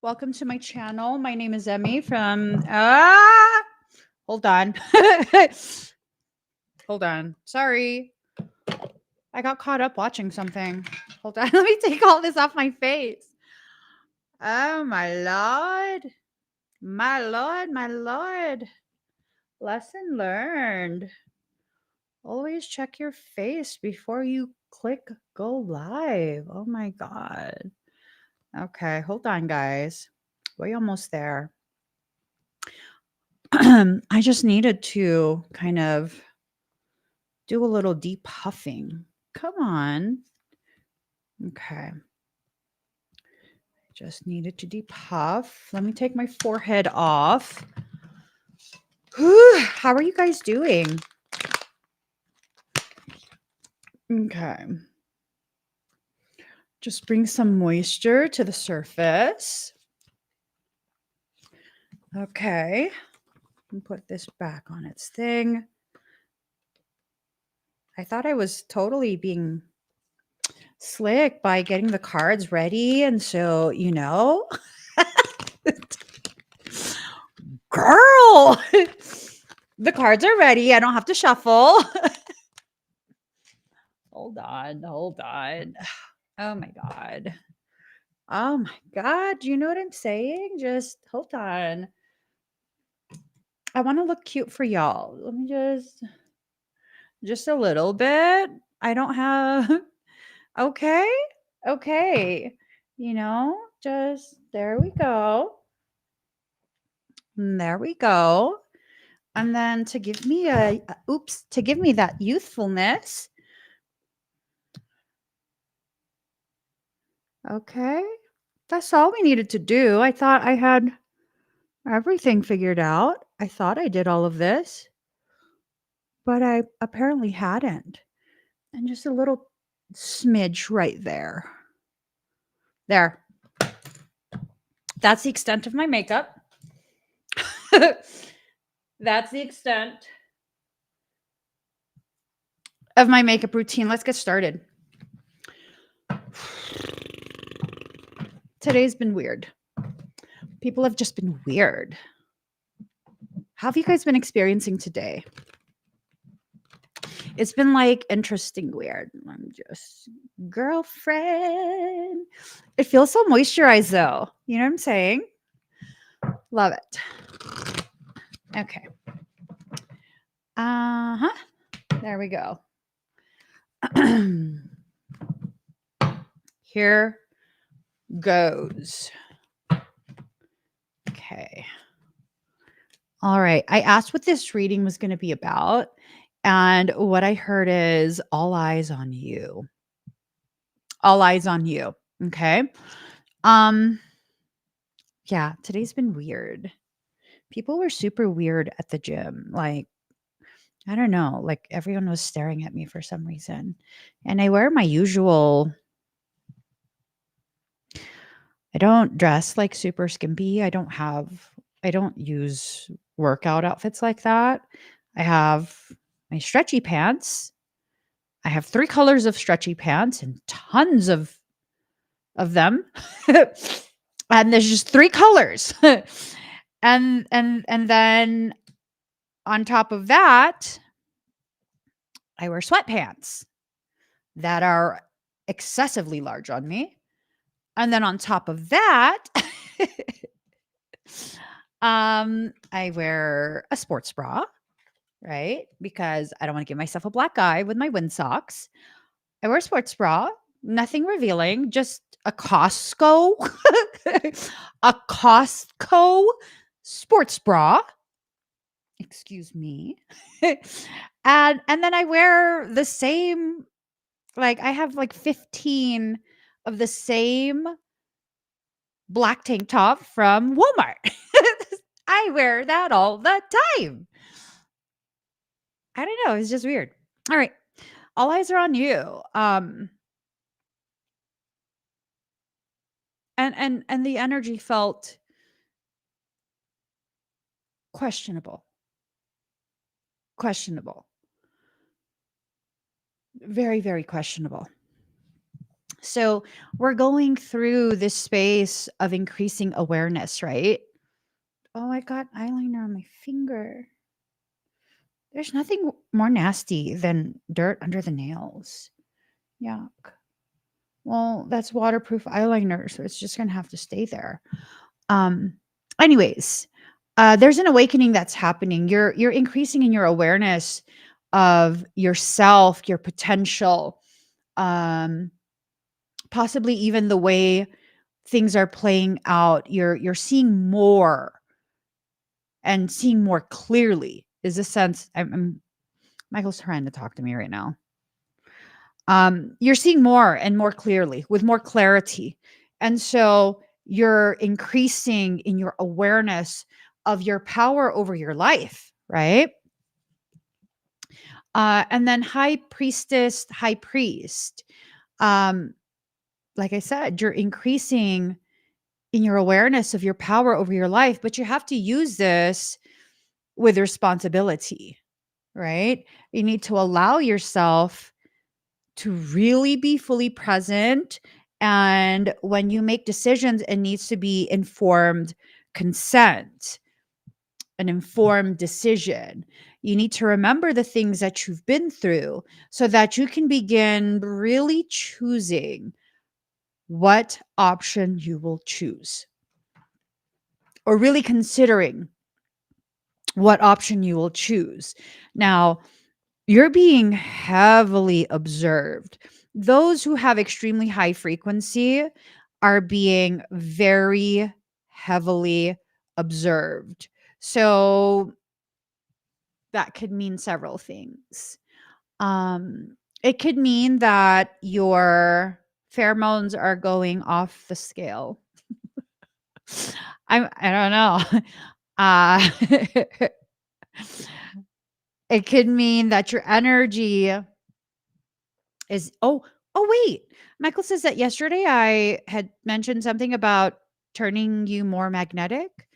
Welcome to my channel. My name is Emmy from hold on. Hold on. Sorry. I got caught up watching something. Hold on. Let me take all this off my face. Oh my lord. My lord, my lord. Lesson learned. Always check your face before you click go live. Oh my god. Okay, hold on, guys. We're almost there. I just needed to kind of do a little deep huffing. Come on. Okay. Just needed to deep huff. Let me take my forehead off. Whew, how are you guys doing? Okay. Just bring some moisture to the surface. Okay. And put this back on its thing. I thought I was totally being slick by getting the cards ready. And so, you know, girl, the cards are ready. I don't have to shuffle. Hold on. Hold on. Oh my God. Oh my God. Do you know what I'm saying? Just hold on. I want to look cute for y'all. Let me just a little bit. I don't have, okay. Okay. You know, just there we go. And there we go. And then to give me to give me that youthfulness. Okay. That's all we needed to do. I thought I had everything figured out. I thought I did all of this, but I apparently hadn't. And just a little smidge right there. There. That's the extent of my makeup. That's the extent of my makeup routine. Let's get started. Today's been weird. People have just been weird. How have you guys been experiencing today? It's been like interesting weird. I'm just girlfriend. It feels so moisturized though. You know what I'm saying? Love it. Okay. Uh-huh. There we go. Here goes. Okay. All right. I asked what this reading was going to be about. And what I heard is all eyes on you. All eyes on you. Okay. Yeah, today's been weird. People were super weird at the gym. Like, I don't know, like everyone was staring at me for some reason. And I wear my usual, I don't dress like super skimpy. I don't use workout outfits like that. I have my stretchy pants. I have 3 colors of stretchy pants and tons of them. And there's just 3 colors. and then on top of that, I wear sweatpants that are excessively large on me. And then on top of that, I wear a sports bra, right? Because I don't want to give myself a black eye with my wind socks. I wear a sports bra, nothing revealing, just a Costco, a Costco sports bra. Excuse me. and then I wear the same, like I have like 15 of the same black tank top from Walmart. I wear that all the time. I don't know. It's just weird. All right. All eyes are on you. And the energy felt questionable. Questionable. Very, very questionable. So we're going through this space of increasing awareness, right? Oh, I got eyeliner on my finger. There's nothing more nasty than dirt under the nails. Yuck. Well, that's waterproof eyeliner, so it's just gonna have to stay there. Um, anyways, there's an awakening that's happening. You're increasing in your awareness of yourself, your potential, um, possibly even the way things are playing out. You're seeing more and seeing more clearly. Is a sense I'm Michael's trying to talk to me right now. You're seeing more and more clearly with more clarity. And so you're increasing in your awareness of your power over your life, right? And then high priestess, high priest. Um, like I said, you're increasing in your awareness of your power over your life, but you have to use this with responsibility, right? You need to allow yourself to really be fully present. And when you make decisions, it needs to be informed consent, an informed decision. You need to remember the things that you've been through so that you can begin really choosing what option you will choose, or really considering what option you will choose. Now, you're being heavily observed. Those who have extremely high frequency are being very heavily observed. So that could mean several things. It could mean that your pheromones are going off the scale. I don't know. It could mean that your energy is wait. Michael says that yesterday I had mentioned something about turning you more magnetic,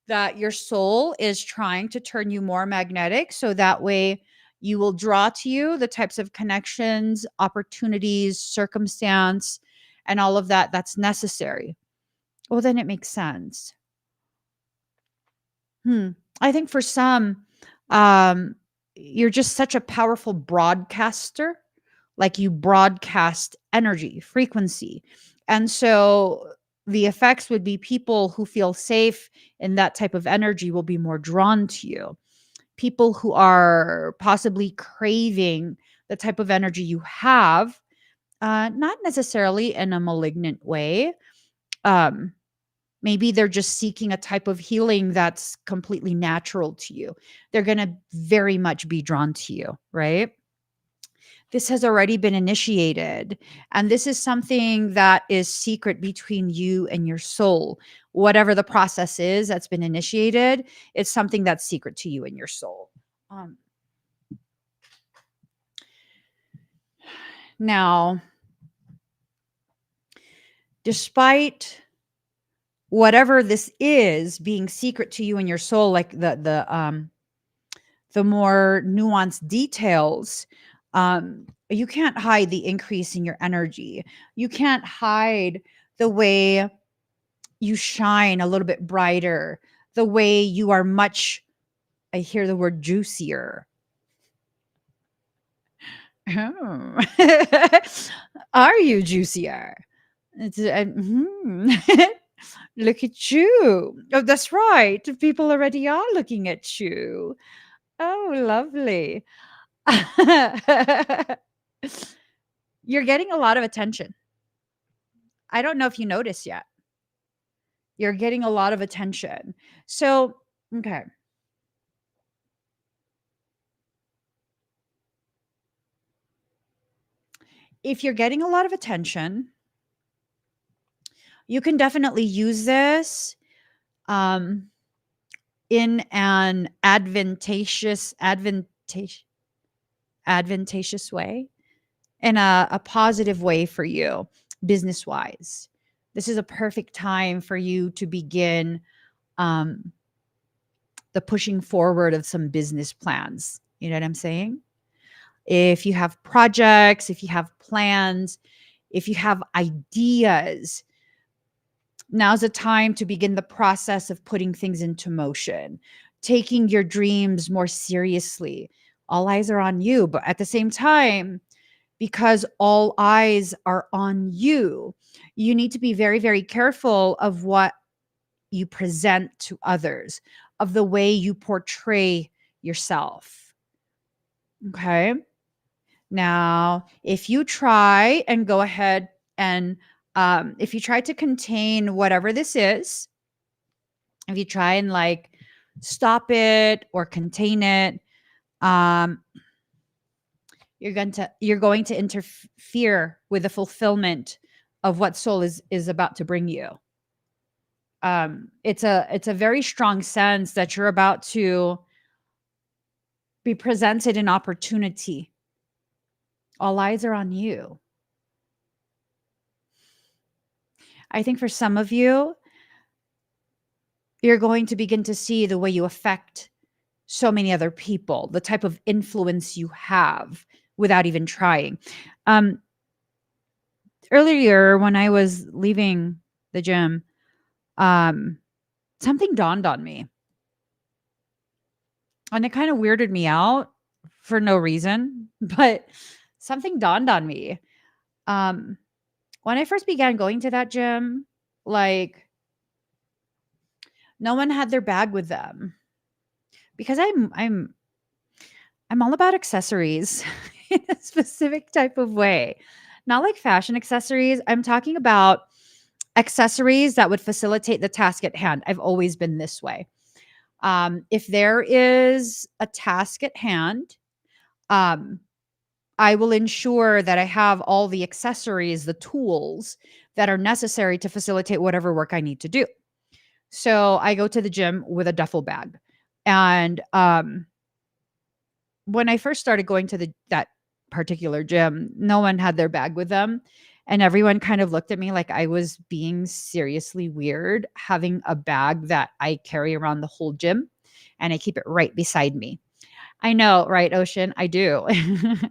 that your soul is trying to turn you more magnetic so that way you will draw to you the types of connections, opportunities, circumstance, and all of that that's necessary. Well, then it makes sense. I think for some, um, you're just such a powerful broadcaster. Like you broadcast energy, frequency. And so the effects would be people who feel safe in that type of energy will be more drawn to you. People who are possibly craving the type of energy you have, not necessarily in a malignant way. Um, Maybe they're just seeking a type of healing that's completely natural to you. They're going to very much be drawn to you, right? This has already been initiated. And this is something that is secret between you and your soul. Whatever the process is that's been initiated, it's something that's secret to you and your soul. Now, despite whatever this is being secret to you and your soul, like the more nuanced details, you can't hide the increase in your energy. You can't hide the way you shine a little bit brighter, the way you are much, I hear the word juicier. Oh. Are you juicier? Look at you. Oh, that's right. People already are looking at you. Oh, lovely. You're getting a lot of attention. I don't know if you noticed yet. You're getting a lot of attention. So, okay. If you're getting a lot of attention, You can definitely use this um, in an advantageous way, in a positive way for you, business wise. This is a perfect time for you to begin um, the pushing forward of some business plans. You know what I'm saying? If you have projects, if you have plans, if you have ideas, now's the time to begin the process of putting things into motion, taking your dreams more seriously. All eyes are on you, but at the same time, because all eyes are on you, you need to be very, very careful of what you present to others, of the way you portray yourself. Okay. Now, if you try and go ahead and if you try to contain whatever this is, if you try and like stop it or contain it, um, you're going to interfere with the fulfillment of what soul is about to bring you. It's a very strong sense that you're about to be presented an opportunity. All eyes are on you. I think for some of you, you're going to begin to see the way you affect so many other people, the type of influence you have without even trying. Um, Earlier, when I was leaving the gym, um, something dawned on me, and it kind of weirded me out for no reason, but something dawned on me. Um, when I first began going to that gym, like no one had their bag with them because I'm all about accessories in a specific type of way. Not like fashion accessories. I'm talking about accessories that would facilitate the task at hand. I've always been this way. If there is a task at hand, um, I will ensure that I have all the accessories, the tools that are necessary to facilitate whatever work I need to do. So I go to the gym with a duffel bag. And when I first started going to that particular gym, no one had their bag with them. And everyone kind of looked at me like I was being seriously weird having a bag that I carry around the whole gym and I keep it right beside me. I know, right, Ocean? I do.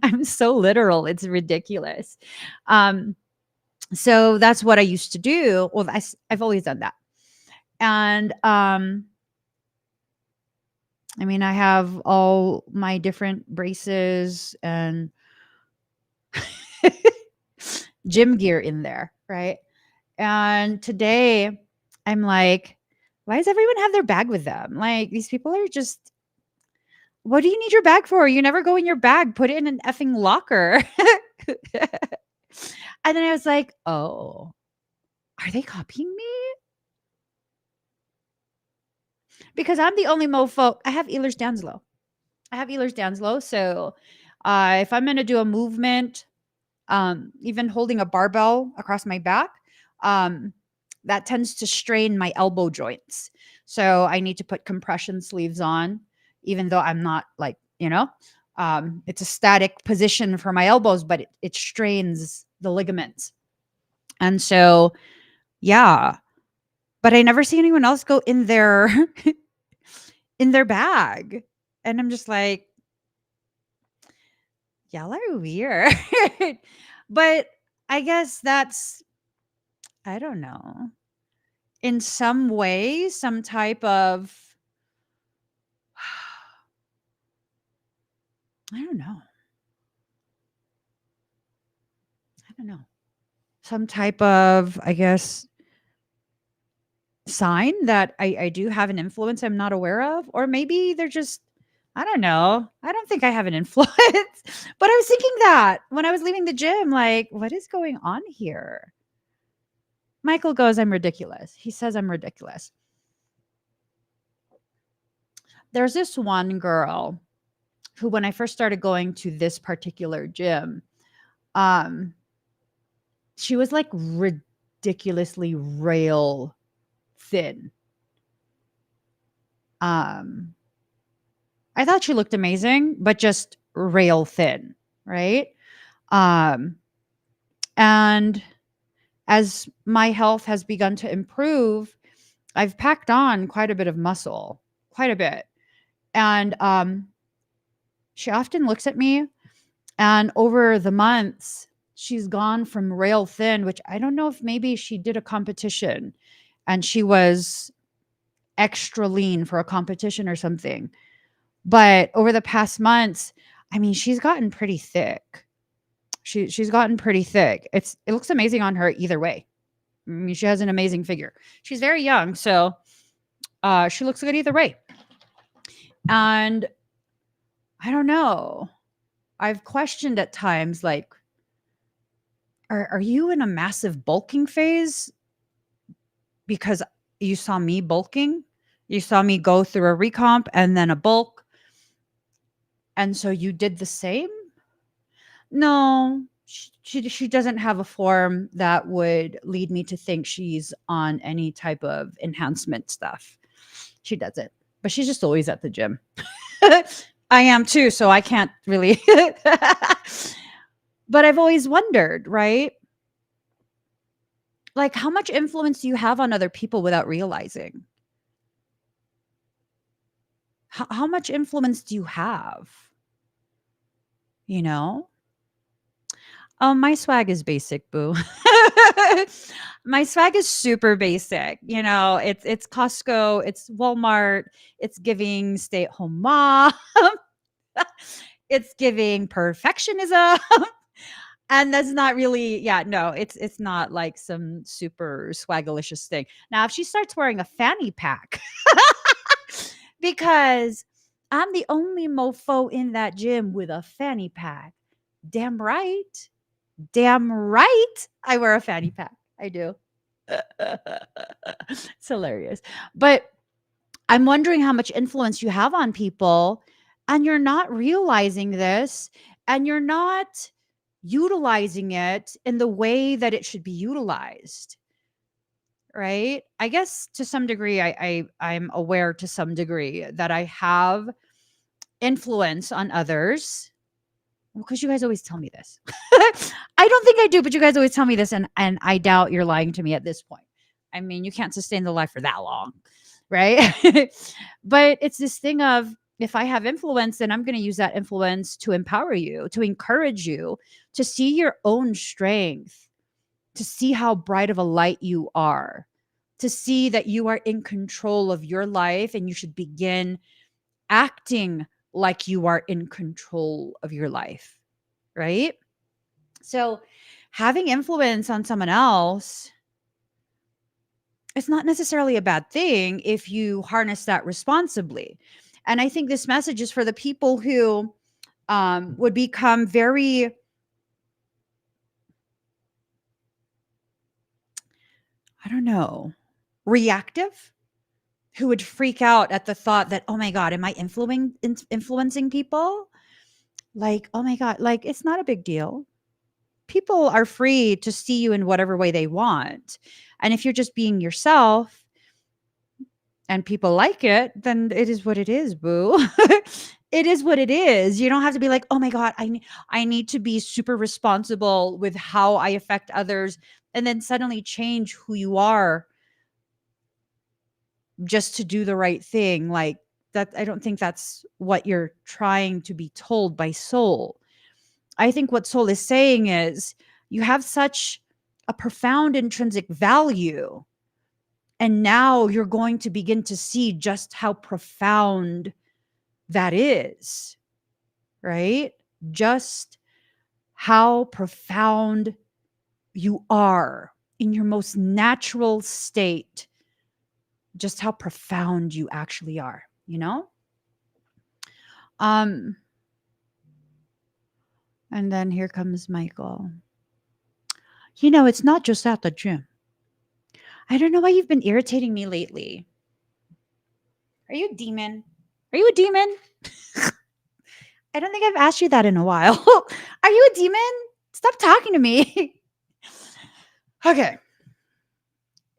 I'm so literal. It's ridiculous. Um, so that's what I used to do. Well, I've always done that. And I mean, I have all my different braces and gym gear in there, right? And today I'm like, why does everyone have their bag with them? Like, these people are just, what do you need your bag for? You never go in your bag, put it in an effing locker. And then I was like, oh, are they copying me? Because I'm the only mofo. I have Ehlers-Danlos. So if I'm going to do a movement, even holding a barbell across my back, um, that tends to strain my elbow joints. So I need to put compression sleeves on, even though I'm not like, it's a static position for my elbows, but it strains the ligaments. And so, yeah, but I never see anyone else go in their in their bag. And I'm just like, y'all are weird. But I guess that's, I don't know, in some way, some type of, I don't know. I don't know. Some type of, I guess, sign that I do have an influence I'm not aware of. Or maybe they're just, I don't know. I don't think I have an influence. But I was thinking that when I was leaving the gym, like, what is going on here? Michael goes, I'm ridiculous. He says I'm ridiculous. There's this one girl who, when I first started going to this particular gym, um, she was like ridiculous. ridiculously rail thin. I thought she looked amazing, but just rail thin, right? Um, and as my health has begun to improve, I've packed on quite a bit of muscle, quite a bit. And she often looks at me, and over the months, she's gone from rail thin, which I don't know if maybe she did a competition and she was extra lean for a competition or something. But over the past months, I mean, she's gotten pretty thick. She's gotten pretty thick. It looks amazing on her either way. I mean, she has an amazing figure. She's very young, so she looks good either way. And I don't know. I've questioned at times, like, are you in a massive bulking phase because you saw me bulking? You saw me go through a recomp and then a bulk, and so you did the same? No, she doesn't have a form that would lead me to think she's on any type of enhancement stuff. She doesn't. But she's just always at the gym. I am too, so I can't really. But I've always wondered, right? Like, how much influence do you have on other people without realizing? How much influence do you have? You know? My swag is basic, boo. My swag is super basic. You know, it's Costco, it's Walmart, it's giving stay-at-home mom, it's giving perfectionism. And that's not really, yeah, no, it's not like some super swagalicious thing. Now, if she starts wearing a fanny pack, because I'm the only mofo in that gym with a fanny pack. Damn right. Damn right. I wear a fanny pack. I do. It's hilarious. But I'm wondering how much influence you have on people, and you're not realizing this, and you're not utilizing it in the way that it should be utilized. Right? I guess to some degree, I'm aware to some degree that I have influence on others. Well, because you guys always tell me this. I don't think I do, but you guys always tell me this, and I doubt you're lying to me at this point. I mean, you can't sustain the life for that long, right? But it's this thing of, if I have influence, then I'm going to use that influence to empower you, to encourage you, to see your own strength, to see how bright of a light you are, to see that you are in control of your life, and you should begin acting like you are in control of your life, right? So having influence on someone else, it's not necessarily a bad thing if you harness that responsibly. And I think this message is for the people who would become very, I don't know, reactive, who would freak out at the thought that, oh my God, am I influencing people? Like, oh my God, like, it's not a big deal. People are free to see you in whatever way they want. And if you're just being yourself and people like it, then it is what it is, boo. It is what it is. You don't have to be like, oh my God, I need to be super responsible with how I affect others, and then suddenly change who you are just to do the right thing. Like that, I don't think that's what you're trying to be told by soul. I think what soul is saying is, you have such a profound intrinsic value, and now you're going to begin to see just how profound that is, right? Just how profound you are in your most natural state, just how profound you actually are, you know? And then here comes Michael. You know, it's not just at the gym. I don't know why you've been irritating me lately. Are you a demon? Are you a demon? I don't think I've asked you that in a while. Are you a demon? Stop talking to me. Okay.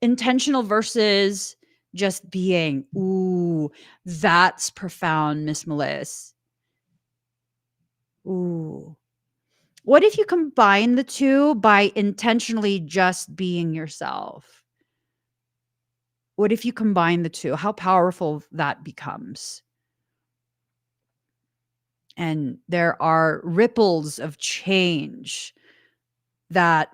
Intentional versus just being. Ooh, that's profound, Miss Melissa. Ooh. What if you combine the two by intentionally just being yourself? What if you combine the two? How powerful that becomes. And there are ripples of change that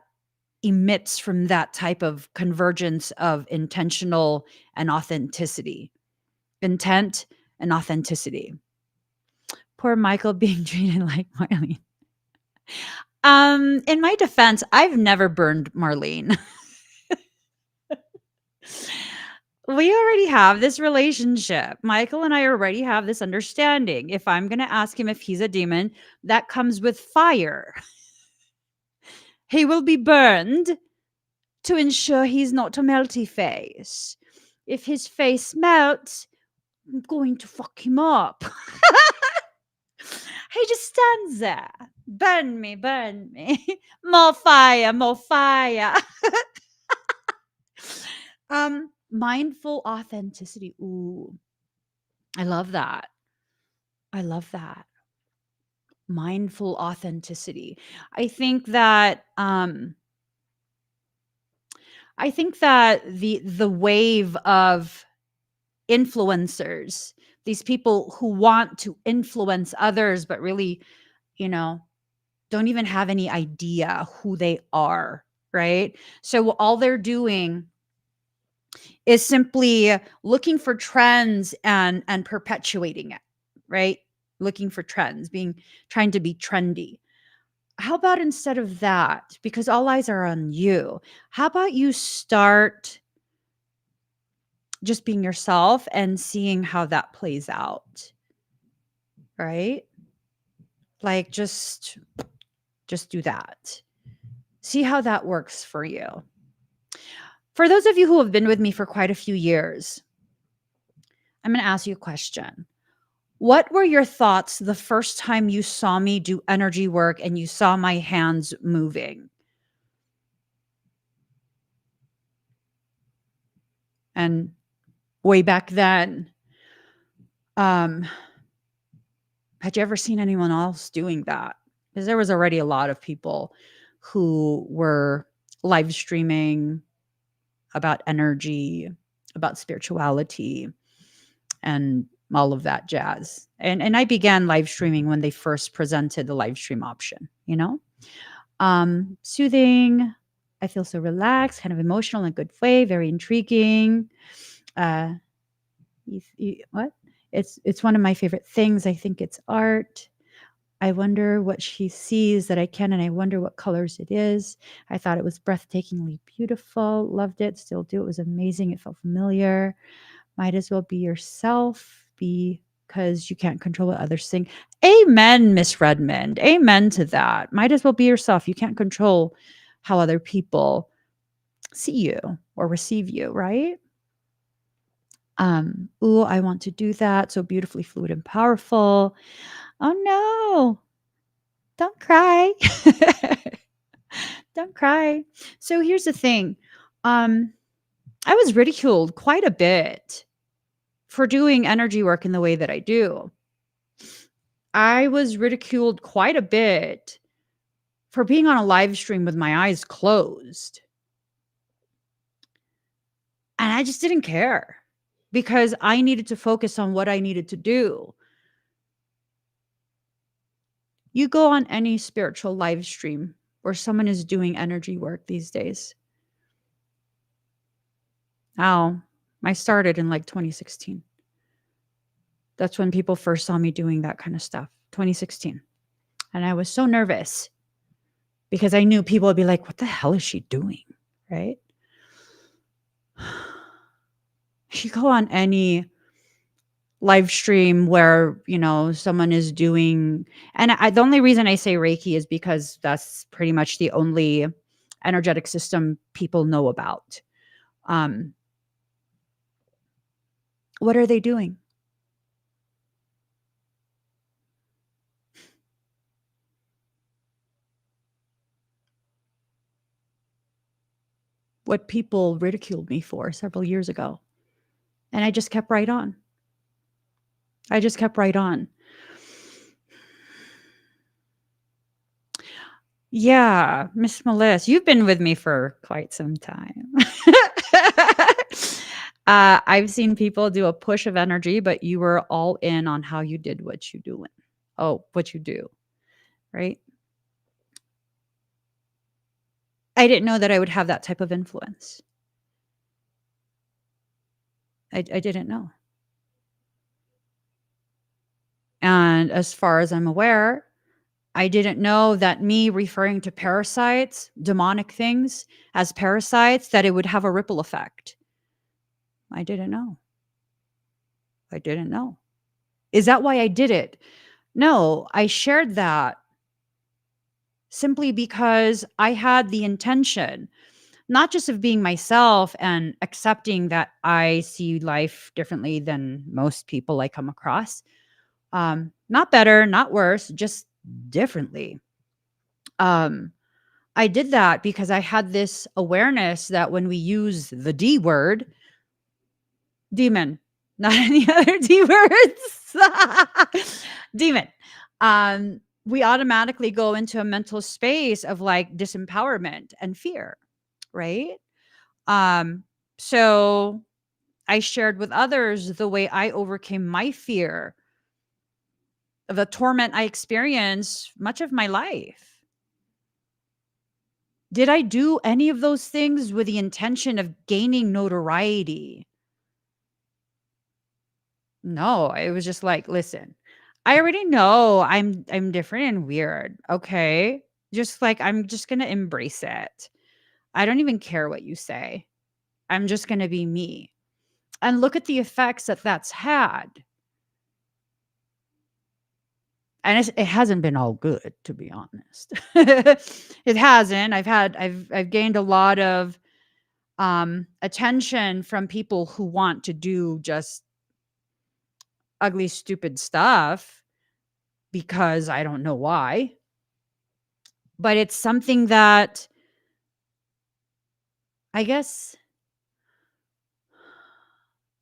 emits from that type of convergence of intentional and authenticity. Intent and authenticity. Poor Michael being treated like Marlene. In my defense, I've never burned Marlene. We already have this relationship. Michael and I already have this understanding. If I'm going to ask him if he's a demon, that comes with fire. He will be burned to ensure he's not a melty face. If his face melts, I'm going to fuck him up. He just stands there. Burn me, burn me. More fire, more fire. Mindful authenticity. Ooh, I love that. I love that. Mindful authenticity. I think that the wave of influencers, these people who want to influence others but really, you know, don't even have any idea who they are, right? So all they're doing is simply looking for trends and perpetuating it, right? Looking for trends, trying to be trendy. How about instead of that, because all eyes are on you, how about you start just being yourself and seeing how that plays out, right? Like just do that. See how that works for you. For those of you who have been with me for quite a few years, I'm going to ask you a question. What were your thoughts the first time you saw me do energy work and you saw my hands moving? And way back then, had you ever seen anyone else doing that? Because there was already a lot of people who were live streaming about energy, about spirituality, and all of that jazz. And I began live streaming when they first presented the live stream option, you know? Soothing. I feel so relaxed, kind of emotional in a good way, very intriguing. Uh, what? It's one of my favorite things. I think it's art. I wonder what she sees that I can, and I wonder what colors it is. I thought it was breathtakingly beautiful. Loved it. Still do. It was amazing. It felt familiar. Might as well be yourself because you can't control what others think. Amen, Miss Redmond. Amen to that. Might as well be yourself. You can't control how other people see you or receive you, right? Ooh, I want to do that. So beautifully fluid and powerful. Oh no. Don't cry. Don't cry. So here's the thing. I was ridiculed quite a bit for doing energy work in the way that I do. I was ridiculed quite a bit for being on a live stream with my eyes closed. And I just didn't care because I needed to focus on what I needed to do. You go on any spiritual live stream where someone is doing energy work these days. Now, I started in like 2016. That's when people first saw me doing that kind of stuff, 2016. And I was so nervous because I knew people would be like, what the hell is she doing? Right? You go on any live stream where, someone is doing, and the only reason I say Reiki is because that's pretty much the only energetic system people know about. What are they doing? what people ridiculed me for several years ago. And I just kept right on. I just kept right on. Yeah, Miss Melissa, you've been with me for quite some time. I've seen people do a push of energy, but you were all in on how you did what you do. What you do, right? I didn't know that I would have that type of influence. I didn't know. And as far as I'm aware, I didn't know that me referring to parasites, demonic things, as parasites, that it would have a ripple effect. I didn't know. I didn't know. Is that why I did it? No, I shared that simply because I had the intention, not just of being myself and accepting that I see life differently than most people I come across. Not better, not worse, just differently. I did that because I had this awareness that when we use the D word, demon, not any other D words, demon, we automatically go into a mental space of like disempowerment and fear, right? Um, so I shared with others the way I overcame my fear, the torment I experienced much of my life. Did I do any of those things with the intention of gaining notoriety? No, it was just like, listen, I already know I'm different and weird. Okay. Just like I'm just gonna embrace it. I don't even care what you say. I'm just gonna be me. And look at the effects that that's had. And it hasn't been all good, to be honest. It hasn't. I've gained a lot of attention from people who want to do just ugly, stupid stuff because I don't know why. But it's something that I guess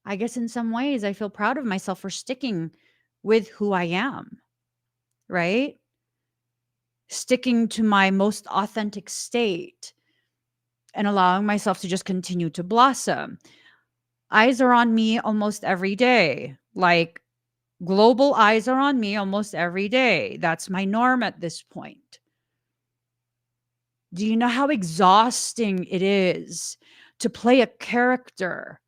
in some ways I feel proud of myself for sticking with who I am, right? Sticking to my most authentic state and allowing myself to just continue to blossom. Eyes are on me almost every day. Like global eyes are on me almost every day. That's my norm at this point. Do you know how exhausting it is to play a character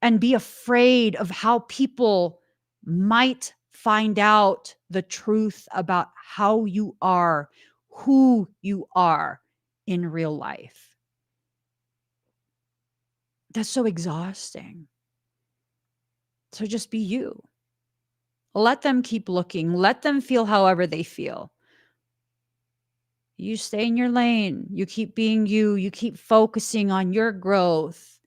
and be afraid of how people might find out the truth about how you are, who you are in real life? That's so exhausting. So just be you. Let them keep looking. Let them feel however they feel. You stay in your lane. You keep being you. You keep focusing on your growth.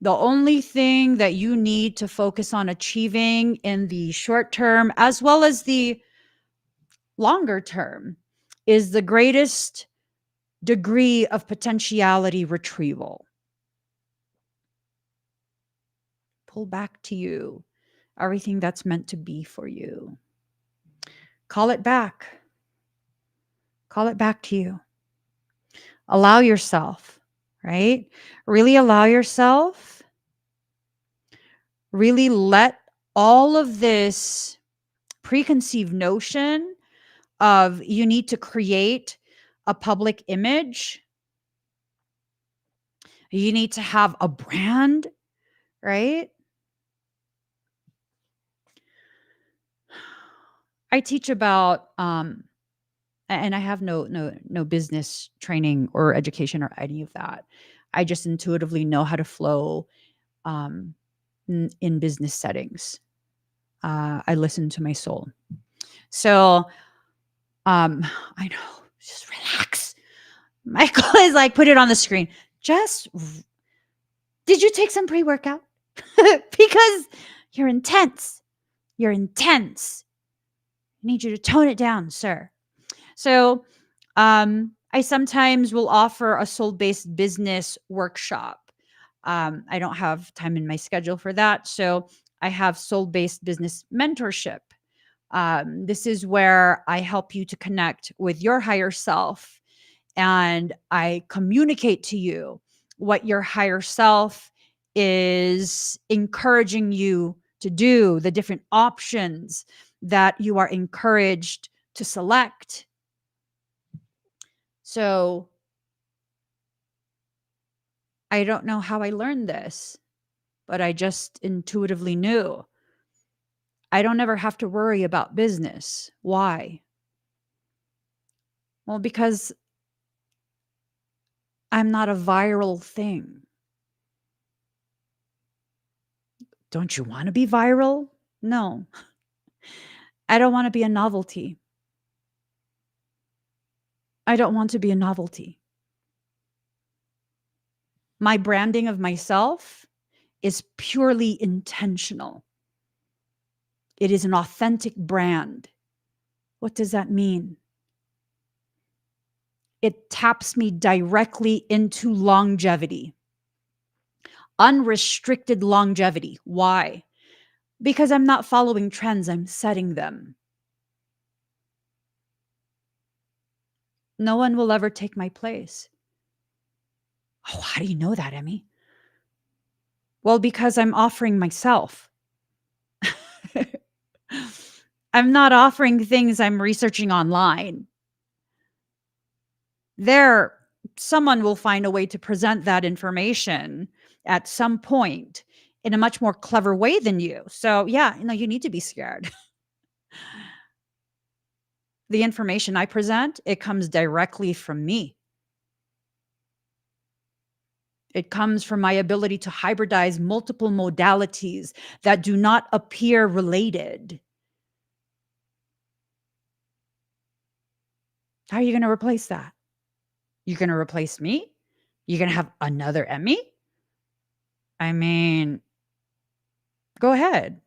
The only thing that you need to focus on achieving in the short term, as well as the longer term, is the greatest degree of potentiality retrieval. Pull back to you everything that's meant to be for you. Call it back. Call it back to you. Allow yourself, right? Really allow yourself. Really let all of this preconceived notion of you need to create a public image, you need to have a brand, right? I teach about and I have no business training or education or any of that. I just intuitively know how to flow in business settings. I listen to my soul. So I know, just relax. Michael is like, put it on the screen. Did you take some pre-workout? Because you're intense. You're intense. I need you to tone it down, sir. So I sometimes will offer a soul-based business workshop. I don't have time in my schedule for that. So I have soul-based business mentorship. This is where I help you to connect with your higher self and I communicate to you what your higher self is encouraging you to do, the different options that you are encouraged to select. So I don't know how I learned this, but I just intuitively knew. I don't ever have to worry about business. Why? Well, because I'm not a viral thing. Don't you want to be viral? No, I don't want to be a novelty. I don't want to be a novelty. My branding of myself is purely intentional. It is an authentic brand. What does that mean? It taps me directly into longevity, unrestricted longevity. Why? Because I'm not following trends, I'm setting them. No one will ever take my place. Oh, how do you know that, Emmy? Well, because I'm offering myself. I'm not offering things I'm researching online. There, someone will find a way to present that information at some point in a much more clever way than you. So, yeah, you need to be scared. The information I present, it comes directly from me. It comes from my ability to hybridize multiple modalities that do not appear related. How are you going to replace that? You're going to replace me? You're going to have another Emmy? I mean, go ahead.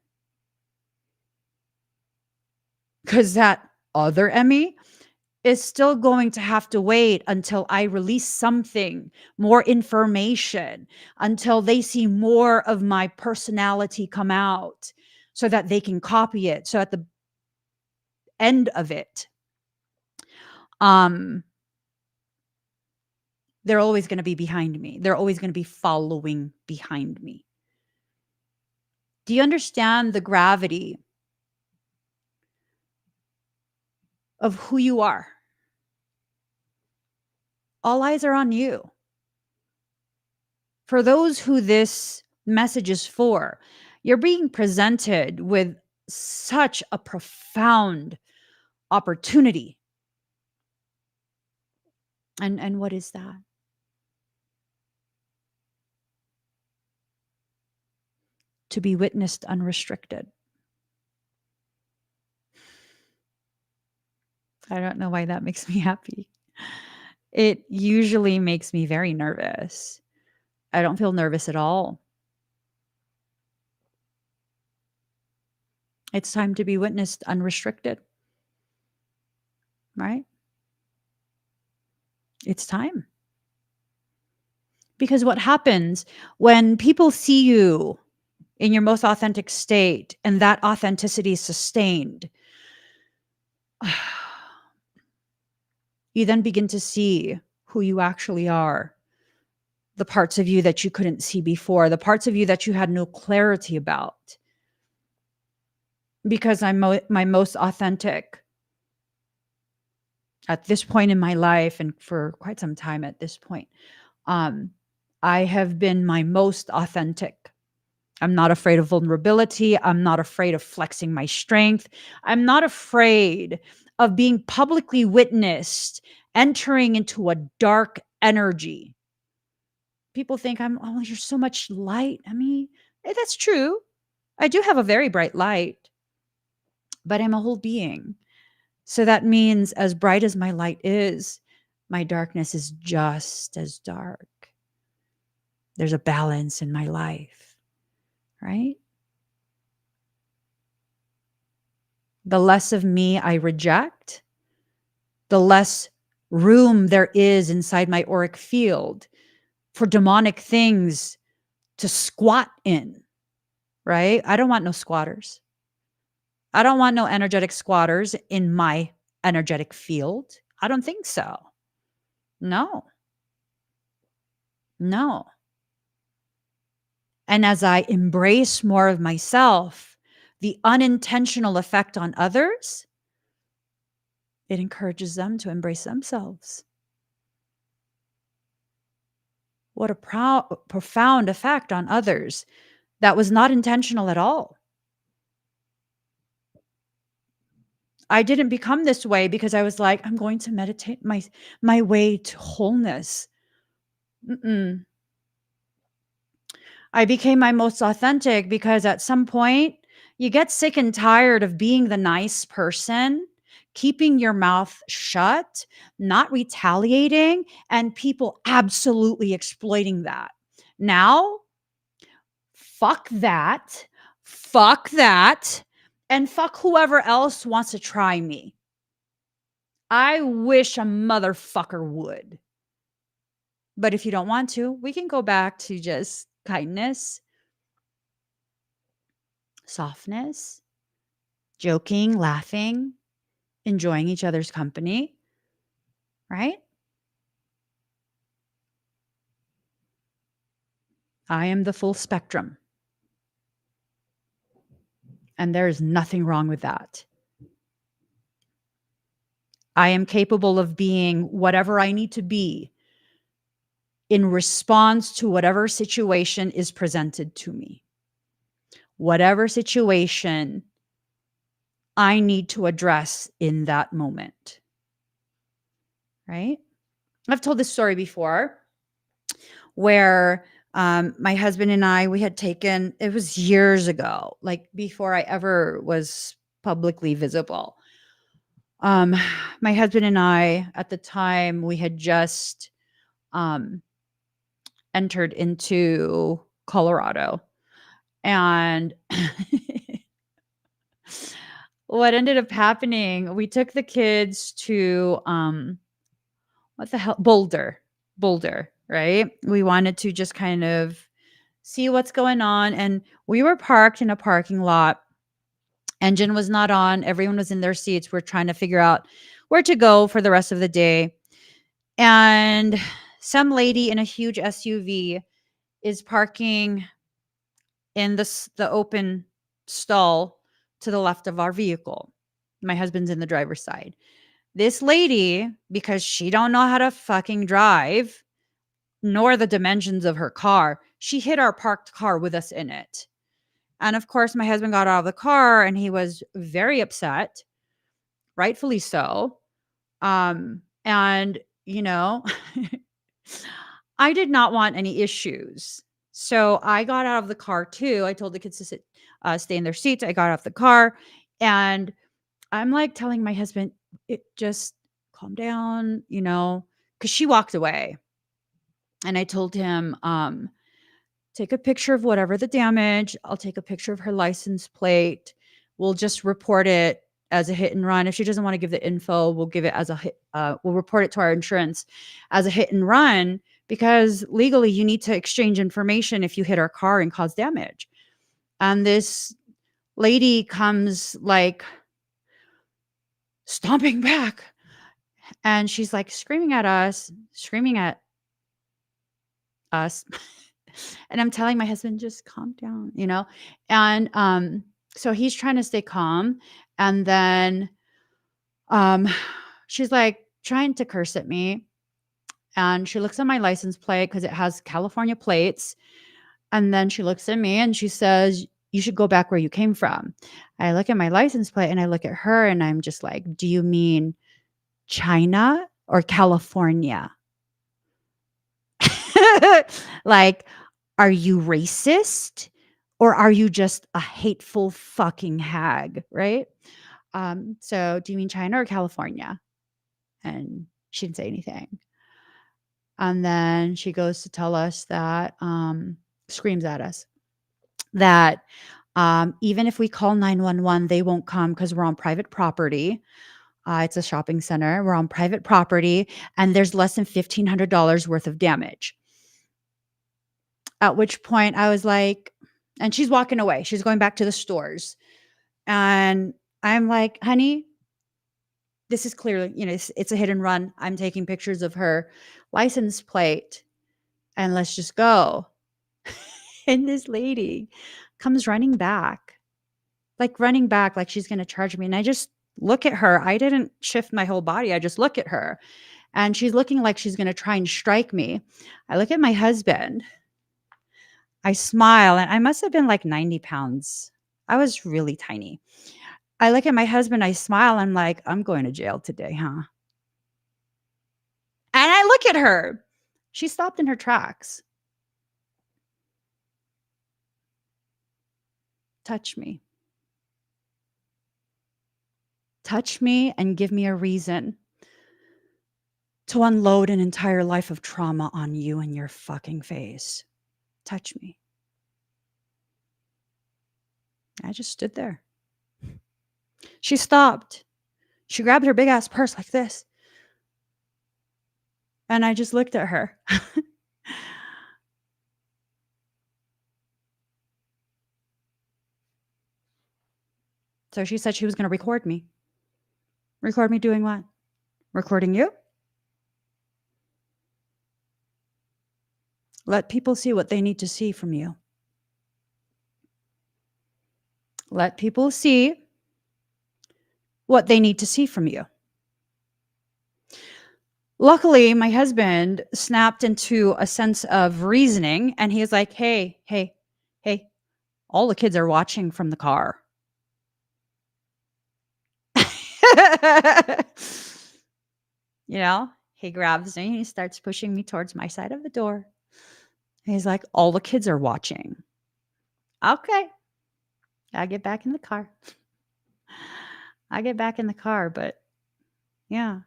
Because that other Emmy is still going to have to wait until I release something, more information, until they see more of my personality come out so that they can copy it. So at the end of it, um, they're always going to be behind me. They're always going to be following behind me. Do you understand the gravity of who you are? All eyes are on you. For those who this message is for, you're being presented with such a profound opportunity. And what is that? To be witnessed unrestricted. I don't know why that makes me happy. It usually makes me very nervous. I don't feel nervous at all. It's time to be witnessed unrestricted, right? It's time. Because what happens when people see you in your most authentic state and that authenticity is sustained, you then begin to see who you actually are, the parts of you that you couldn't see before, the parts of you that you had no clarity about. Because I'm my most authentic at this point in my life and for quite some time at this point. Um, I have been my most authentic. I'm not afraid of vulnerability. I'm not afraid of flexing my strength. I'm not afraid of being publicly witnessed, entering into a dark energy. People think oh, you're so much light. I mean, that's true. I do have a very bright light, but I'm a whole being. So that means as bright as my light is, my darkness is just as dark. There's a balance in my life, right? The less of me I reject, the less room there is inside my auric field for demonic things to squat in, right? I don't want no squatters. I don't want no energetic squatters in my energetic field. I don't think so. No, no. And as I embrace more of myself, the unintentional effect on others, it encourages them to embrace themselves. What a profound effect on others that was not intentional at all. I didn't become this way because I was like, I'm going to meditate my way to wholeness. Mm-mm. I became my most authentic because at some point you get sick and tired of being the nice person, keeping your mouth shut, not retaliating, and people absolutely exploiting that. Now, fuck that, fuck that, and fuck whoever else wants to try me. I wish a motherfucker would. But if you don't want to, we can go back to just kindness, softness, joking, laughing, enjoying each other's company, right? I am the full spectrum. And there is nothing wrong with that. I am capable of being whatever I need to be in response to whatever situation is presented to me. Whatever situation I need to address in that moment. Right? I've told this story before where my husband and I, we had taken, it was years ago, like before I ever was publicly visible. Um, my husband and I, at the time, we had just entered into Colorado. And what ended up happening, we took the kids to what the hell, Boulder, right? We wanted to just kind of see what's going on, and we were parked in a parking lot. Engine was not on, everyone was in their seats. We're trying to figure out where to go for the rest of the day, and some lady in a huge SUV is parking in the open stall to the left of our vehicle. My husband's in the driver's side. This lady, because she don't know how to fucking drive, nor the dimensions of her car, she hit our parked car with us in it. And of course, my husband got out of the car and he was very upset, rightfully so. And you know, I did not want any issues. So I got out of the car too. I told the kids to stay in their seats. I got off the car and I'm like telling my husband, just calm down, because she walked away. And I told him, take a picture of whatever the damage. I'll take a picture of her license plate. We'll just report it as a hit and run. If she doesn't want to give the info, we'll give it as a hit. We'll report it to our insurance as a hit and run, because legally you need to exchange information if you hit our car and cause damage. And this lady comes like stomping back, and she's like screaming at us. And I'm telling my husband, just calm down, And so he's trying to stay calm. And then she's like trying to curse at me. And she looks at my license plate because it has California plates. And then she looks at me and she says, you should go back where you came from. I look at my license plate and I look at her and I'm just like, do you mean China or California? Like, are you racist or are you just a hateful fucking hag? Right. So do you mean China or California? And she didn't say anything. And then she goes to tell us that, screams at us that even if we call 911, they won't come because we're on private property. It's a shopping center. We're on private property, and there's less than $1,500 worth of damage. At which point I was like, and she's walking away. She's going back to the stores. And I'm like, honey, this is clearly, it's a hit and run. I'm taking pictures of her license plate and let's just go. And this lady comes running back, like she's going to charge me. And I just look at her. I didn't shift my whole body. I just look at her and she's looking like she's going to try and strike me. I look at my husband. I smile and I must have been like 90 pounds. I was really tiny. I look at my husband. I smile. I'm like, I'm going to jail today, huh? And I look at her. She stopped in her tracks. Touch me. Touch me and give me a reason to unload an entire life of trauma on you and your fucking face. Touch me. I just stood there. She stopped. She grabbed her big ass purse like this. And I just looked at her. So she said she was going to record me. Record me doing what? Recording you? Let people see what they need to see from you. Let people see what they need to see from you. Luckily, my husband snapped into a sense of reasoning and he's like, hey, all the kids are watching from the car. He grabs me, he starts pushing me towards my side of the door. He's like, all the kids are watching. Okay. I get back in the car. But yeah.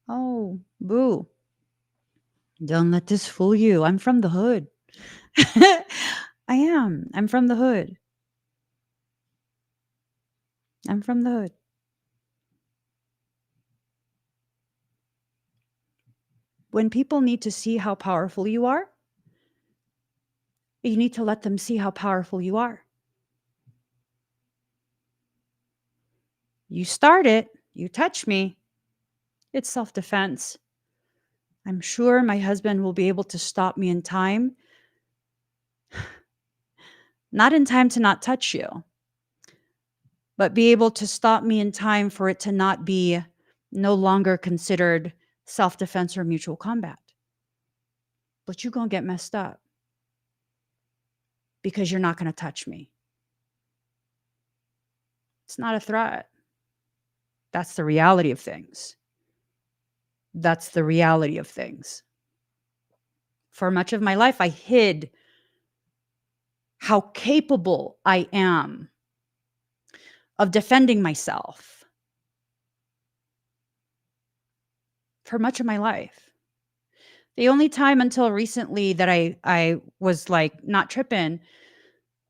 Oh, boo. Don't let this fool you. I'm from the hood. I am. I'm from the hood. When people need to see how powerful you are, you need to let them see how powerful you are. You start it, you touch me, it's self-defense. I'm sure my husband will be able to stop me in time. Not in time to not touch you, but be able to stop me in time for it to not be no longer considered self-defense or mutual combat. But you're going to get messed up because you're not going to touch me. It's not a threat. That's the reality of things. For much of my life, I hid how capable I am of defending myself. For much of my life. The only time until recently that I was like not tripping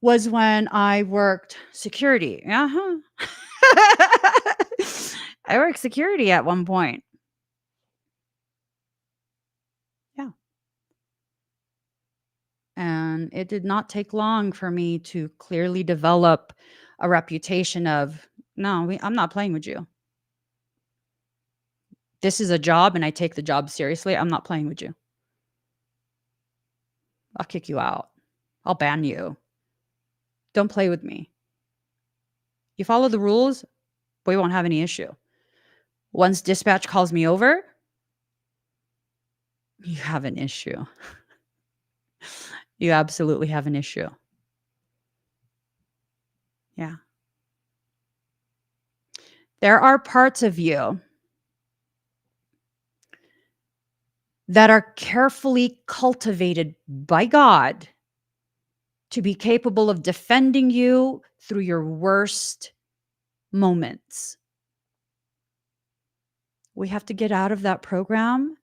was when I worked security. Uh-huh. I worked security at one point. Yeah. And it did not take long for me to clearly develop a reputation of, no, I'm not playing with you. This is a job and I take the job seriously. I'm not playing with you. I'll kick you out. I'll ban you. Don't play with me. You follow the rules, we won't have any issue. Once dispatch calls me over, you have an issue. You absolutely have an issue. Yeah. There are parts of you that are carefully cultivated by God to be capable of defending you through your worst moments. We have to get out of that program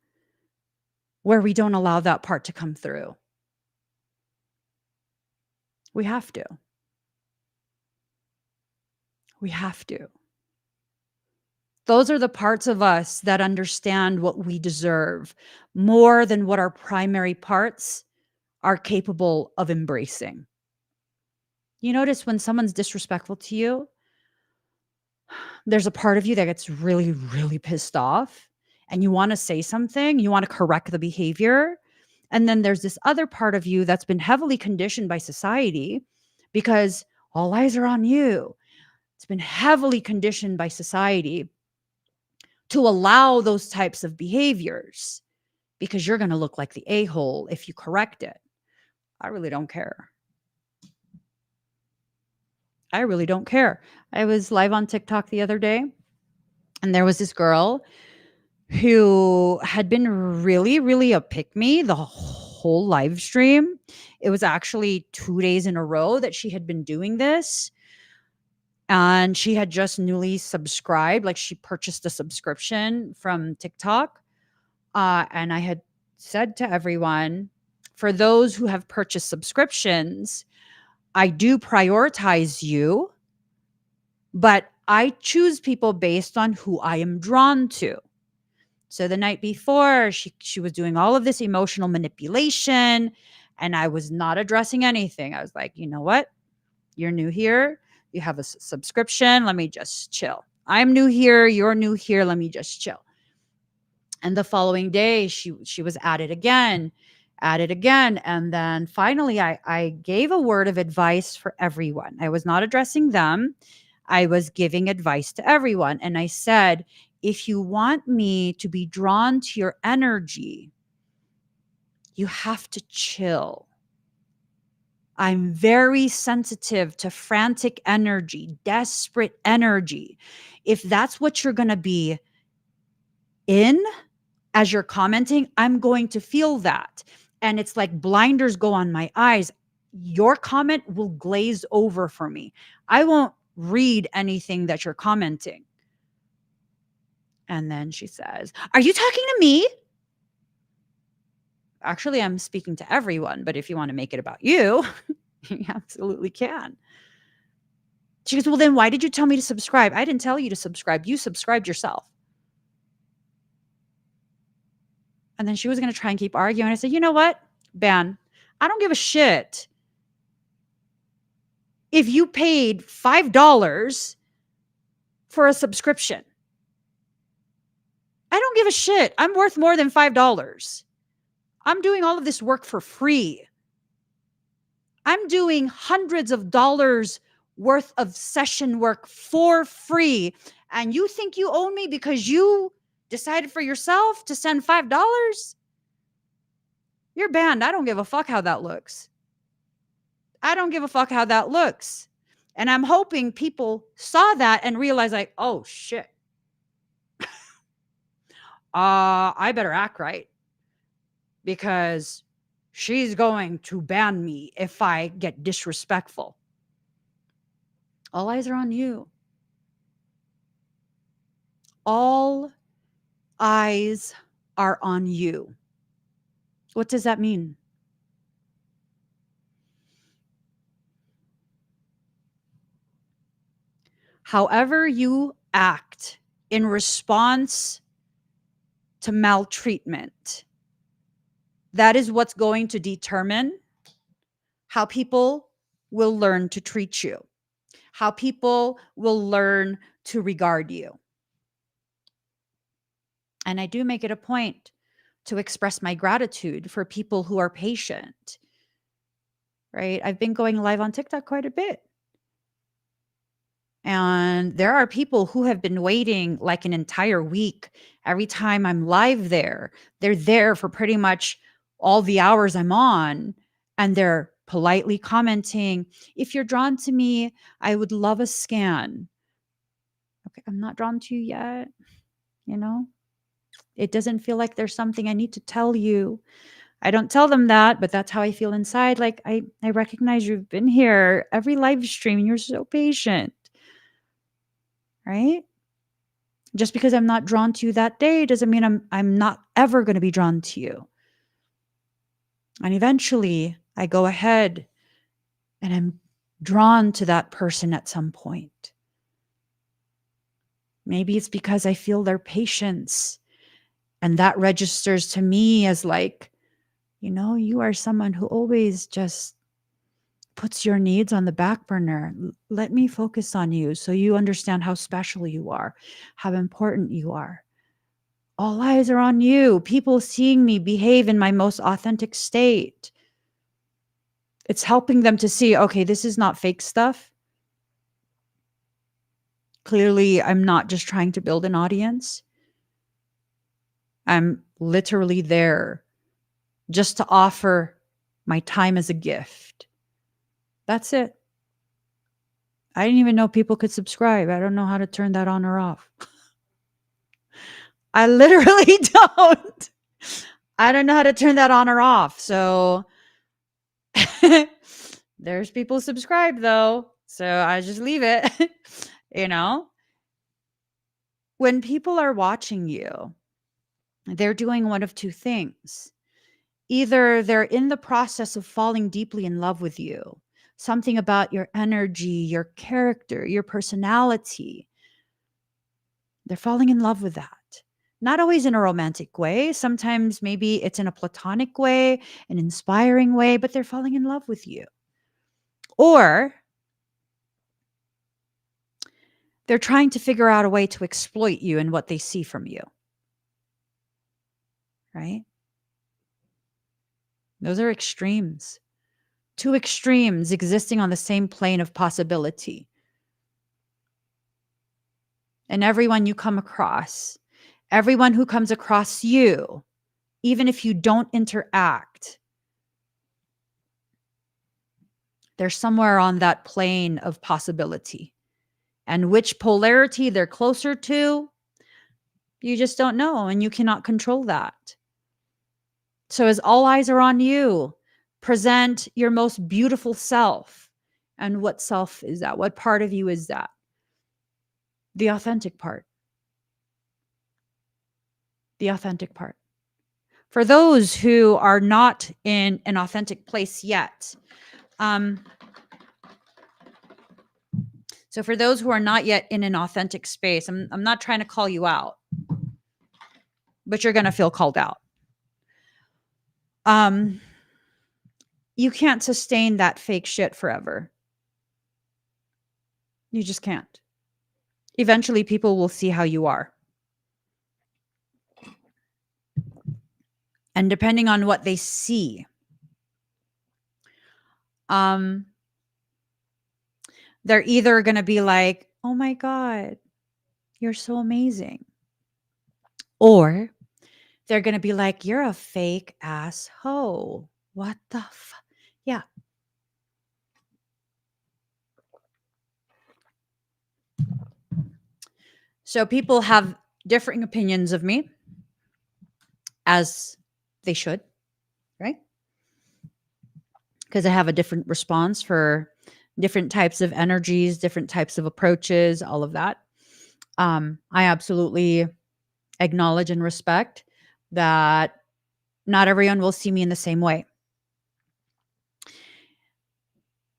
where we don't allow that part to come through. We have to. We have to. Those are the parts of us that understand what we deserve more than what our primary parts are capable of embracing. You notice when someone's disrespectful to you, there's a part of you that gets really, really pissed off and you want to say something, you want to correct the behavior. And then there's this other part of you that's been heavily conditioned by society because all eyes are on you. It's been heavily conditioned by society to allow those types of behaviors because you're going to look like the a-hole if you correct it. I really don't care. I really don't care. I was live on TikTok the other day and there was this girl who had been really, really a pick me the whole live stream. It was actually 2 days in a row that she had been doing this. And she had just newly subscribed, like she purchased a subscription from TikTok. And I had said to everyone, for those who have purchased subscriptions, I do prioritize you, but I choose people based on who I am drawn to. So the night before, she was doing all of this emotional manipulation, and I was not addressing anything. I was like, you know what? You're new here. You have a subscription. Let me just chill. I'm new here. You're new here. Let me just chill. And the following day, she was at it again. And then finally, I gave a word of advice for everyone. I was not addressing them. I was giving advice to everyone. And I said, if you want me to be drawn to your energy, you have to chill. I'm very sensitive to frantic energy, desperate energy. If that's what you're going to be in as you're commenting, I'm going to feel that. And it's like blinders go on my eyes. Your comment will glaze over for me. I won't read anything that you're commenting. And then she says, are you talking to me? Actually, I'm speaking to everyone, but if you want to make it about you, you absolutely can. She goes, well, then why did you tell me to subscribe? I didn't tell you to subscribe. You subscribed yourself. And then she was going to try and keep arguing. I said, you know what, Ben, I don't give a shit if you paid $5 for a subscription. I don't give a shit. I'm worth more than $5. I'm doing all of this work for free. I'm doing hundreds of dollars worth of session work for free. And you think you own me because you decided for yourself to send $5? You're banned. I don't give a fuck how that looks. I don't give a fuck how that looks. And I'm hoping people saw that and realized, like, oh shit. I better act right because she's going to ban me if I get disrespectful. All eyes are on you. All eyes are on you. What does that mean? However you act in response to maltreatment, that is what's going to determine how people will learn to treat you, how people will learn to regard you. And I do make it a point to express my gratitude for people who are patient, right? I've been going live on TikTok quite a bit. And there are people who have been waiting like an entire week. Every time I'm live there, they're there for pretty much all the hours I'm on. And they're politely commenting, if you're drawn to me, I would love a scan. Okay, I'm not drawn to you yet. You know, it doesn't feel like there's something I need to tell you. I don't tell them that, but that's how I feel inside. Like, I recognize you've been here every live stream and you're so patient. Right? Just because I'm not drawn to you that day doesn't mean I'm not ever going to be drawn to you. And eventually I go ahead and I'm drawn to that person at some point. Maybe it's because I feel their patience. And that registers to me as like, you are someone who always just puts your needs on the back burner. Let me focus on you so you understand how special you are, how important you are. All eyes are on you. People seeing me behave in my most authentic state. It's helping them to see, okay, this is not fake stuff. Clearly, I'm not just trying to build an audience. I'm literally there just to offer my time as a gift. That's it. I didn't even know people could subscribe. I don't know how to turn that on or off. I literally don't. I don't know how to turn that on or off. So there's people subscribed though. So I just leave it. you know, when people are watching you, they're doing one of two things. Either they're in the process of falling deeply in love with you, something about your energy, your character, your personality. They're falling in love with that. Not always in a romantic way. Sometimes maybe it's in a platonic way, an inspiring way, but they're falling in love with you. Or they're trying to figure out a way to exploit you and what they see from you. Right? Those are extremes. Two extremes existing on the same plane of possibility. And everyone you come across, everyone who comes across you, even if you don't interact, they're somewhere on that plane of possibility. And which polarity they're closer to, you just don't know, and you cannot control that. So as all eyes are on you, present your most beautiful self. And what self is that? What part of you is that? The authentic part. The authentic part. For those who are not in an authentic place yet, so for those who are not yet in an authentic space, I'm not trying to call you out, but you're going to feel called out. You can't sustain that fake shit forever. You just can't. Eventually, people will see how you are. And depending on what they see, they're either going to be like, oh my God, you're so amazing. Or they're going to be like, you're a fake ass hoe. What the fuck? Yeah. So people have differing opinions of me, as they should, right? Because I have a different response for different types of energies, different types of approaches, all of that. I absolutely acknowledge and respect that not everyone will see me in the same way.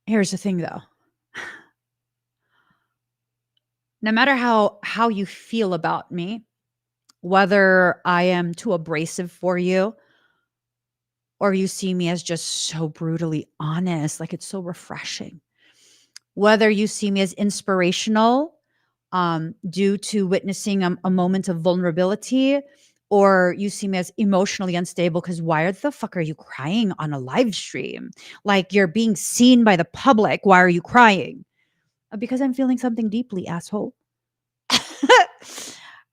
Here's the thing though. No matter how you feel about me, whether I am too abrasive for you or you see me as just so brutally honest, like it's so refreshing. Whether you see me as inspirational due to witnessing a moment of vulnerability, or you see me as emotionally unstable because why the fuck are you crying on a live stream? Like you're being seen by the public. Why are you crying? Because I'm feeling something deeply, asshole.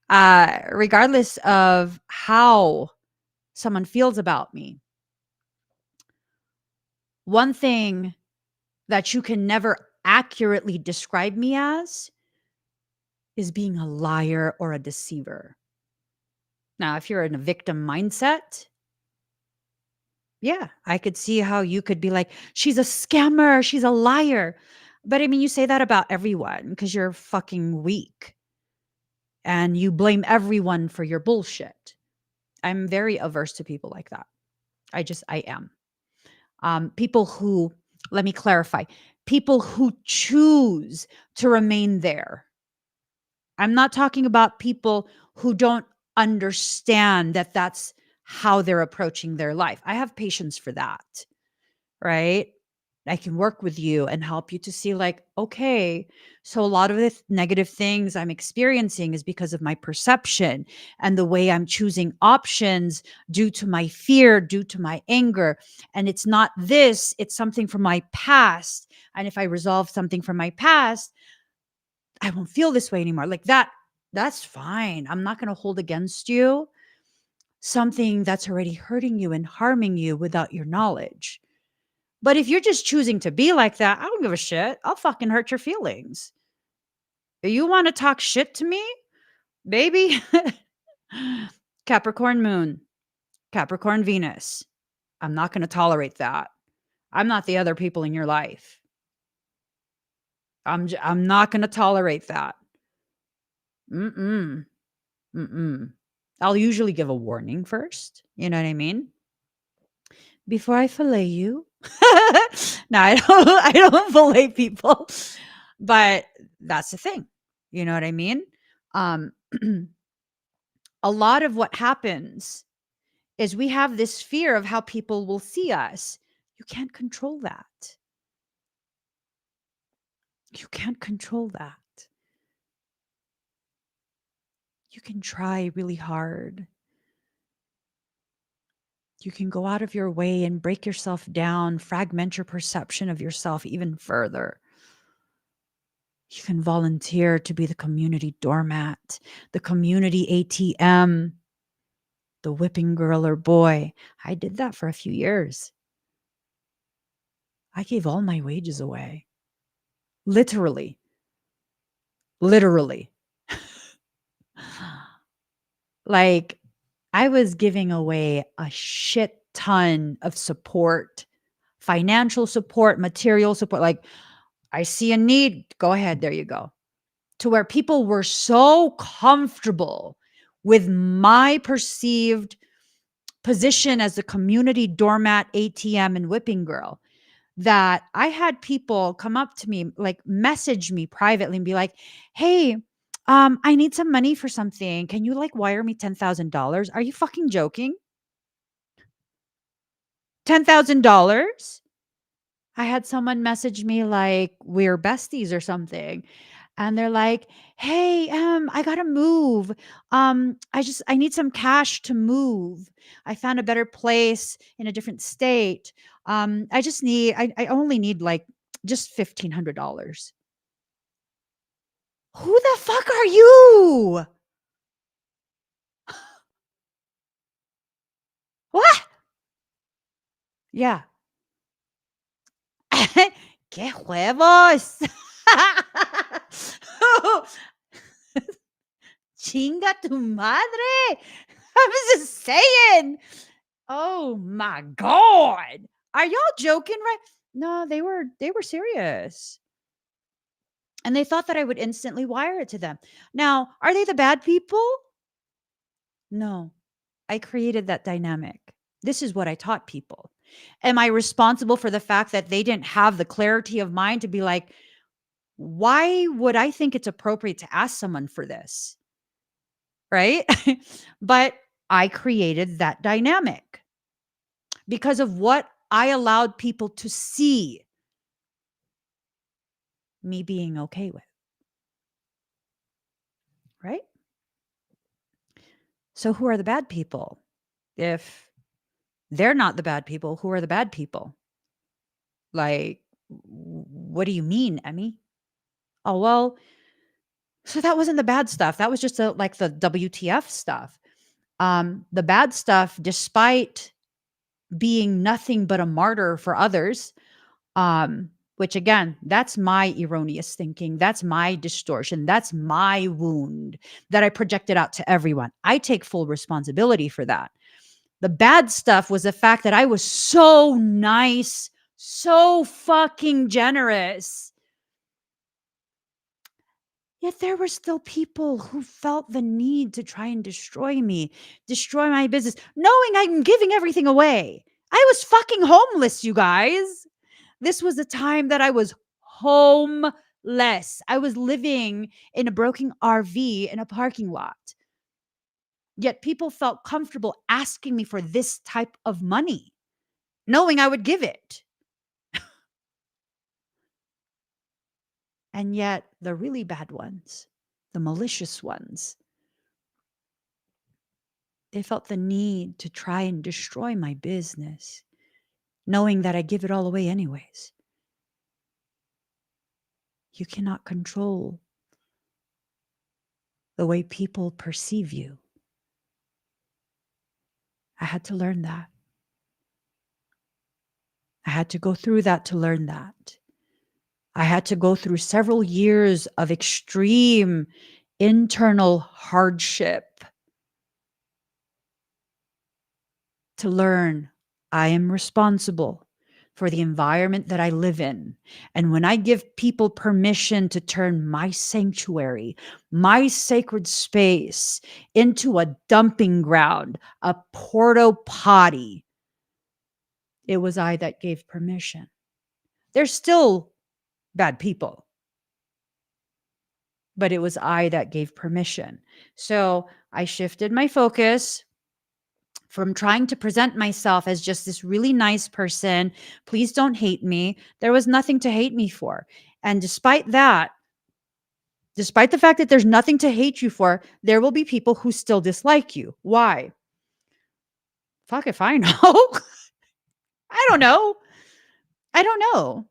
Regardless of how someone feels about me, one thing that you can never accurately describe me as is being a liar or a deceiver. Now, if you're in a victim mindset, yeah, I could see how you could be like, she's a scammer, she's a liar. But I mean, you say that about everyone because you're fucking weak and you blame everyone for your bullshit. I'm very averse to people like that. I am. People who, let me clarify, people who choose to remain there. I'm not talking about people who don't understand that that's how they're approaching their life. I have patience for that, right? I can work with you and help you to see, like, okay, so a lot of the negative things I'm experiencing is because of my perception and the way I'm choosing options due to my fear, due to my anger. And it's not this, it's something from my past. And if I resolve something from my past, I won't feel this way anymore. Like that, that's fine. I'm not going to hold against you something that's already hurting you and harming you without your knowledge. But if you're just choosing to be like that, I don't give a shit. I'll fucking hurt your feelings. You want to talk shit to me, baby? Capricorn moon, Capricorn Venus. I'm not going to tolerate that. I'm not the other people in your life. I'm not going to tolerate that. Mm-mm. Mm-mm. I'll usually give a warning first. You know what I mean? Before I fillet you. No, I don't fillet people. But that's the thing. You know what I mean? Um a lot of what happens is we have this fear of how people will see us. You can't control that. You can't control that. You can try really hard. You can go out of your way and break yourself down, fragment your perception of yourself even further. You can volunteer to be the community doormat, the community ATM, the whipping girl or boy. I did that for a few years. I gave all my wages away. Literally. Literally. Like, I was giving away a shit ton of support, financial support, material support. Like, I see a need. Go ahead. There you go. To where people were so comfortable with my perceived position as a community doormat, ATM, and whipping girl that I had people come up to me, like message me privately and be like, hey, I need some money for something. Can you like wire me $10,000? Are you fucking joking? $10,000? I had someone message me like we're besties or something. And they're like, "Hey, I gotta move. I need some cash to move. I found a better place in a different state. I only need like just $1,500." Who the fuck are you? What? Yeah. ¡Qué huevos! Chinga tu madre. I was just saying. Oh my god. Are y'all joking, right? No, they were serious. And they thought that I would instantly wire it to them. Now, are they the bad people? No. I created that dynamic. This is what I taught people. Am I responsible for the fact that they didn't have the clarity of mind to be like, why would I think it's appropriate to ask someone for this? Right? But I created that dynamic because of what I allowed people to see me being okay with, right? So who are the bad people? If they're not the bad people, who are the bad people? Like, what do you mean, Emmy? Oh, well, so that wasn't the bad stuff. That was just like the WTF stuff. The bad stuff, despite being nothing but a martyr for others, which again, that's my erroneous thinking. That's my distortion. That's my wound that I projected out to everyone. I take full responsibility for that. The bad stuff was the fact that I was so nice, so fucking generous. Yet there were still people who felt the need to try and destroy me, destroy my business, knowing I'm giving everything away. I was fucking homeless, you guys. This was the time that I was homeless. less. I was living in a broken RV in a parking lot. Yet people felt comfortable asking me for this type of money, knowing I would give it. And yet the really bad ones, the malicious ones, they felt the need to try and destroy my business, knowing that I give it all away anyways. You cannot control the way people perceive you. I had to learn that. I had to go through that to learn that. I had to go through several years of extreme internal hardship to learn I am responsible for the environment that I live in. And when I give people permission to turn my sanctuary, my sacred space, into a dumping ground, a porta potty, it was I that gave permission. There's still bad people, but it was I that gave permission. So I shifted my focus from trying to present myself as just this really nice person. Please don't hate me. There was nothing to hate me for. And despite that, despite the fact that there's nothing to hate you for, there will be people who still dislike you. Why? Fuck if I know. I don't know. I don't know.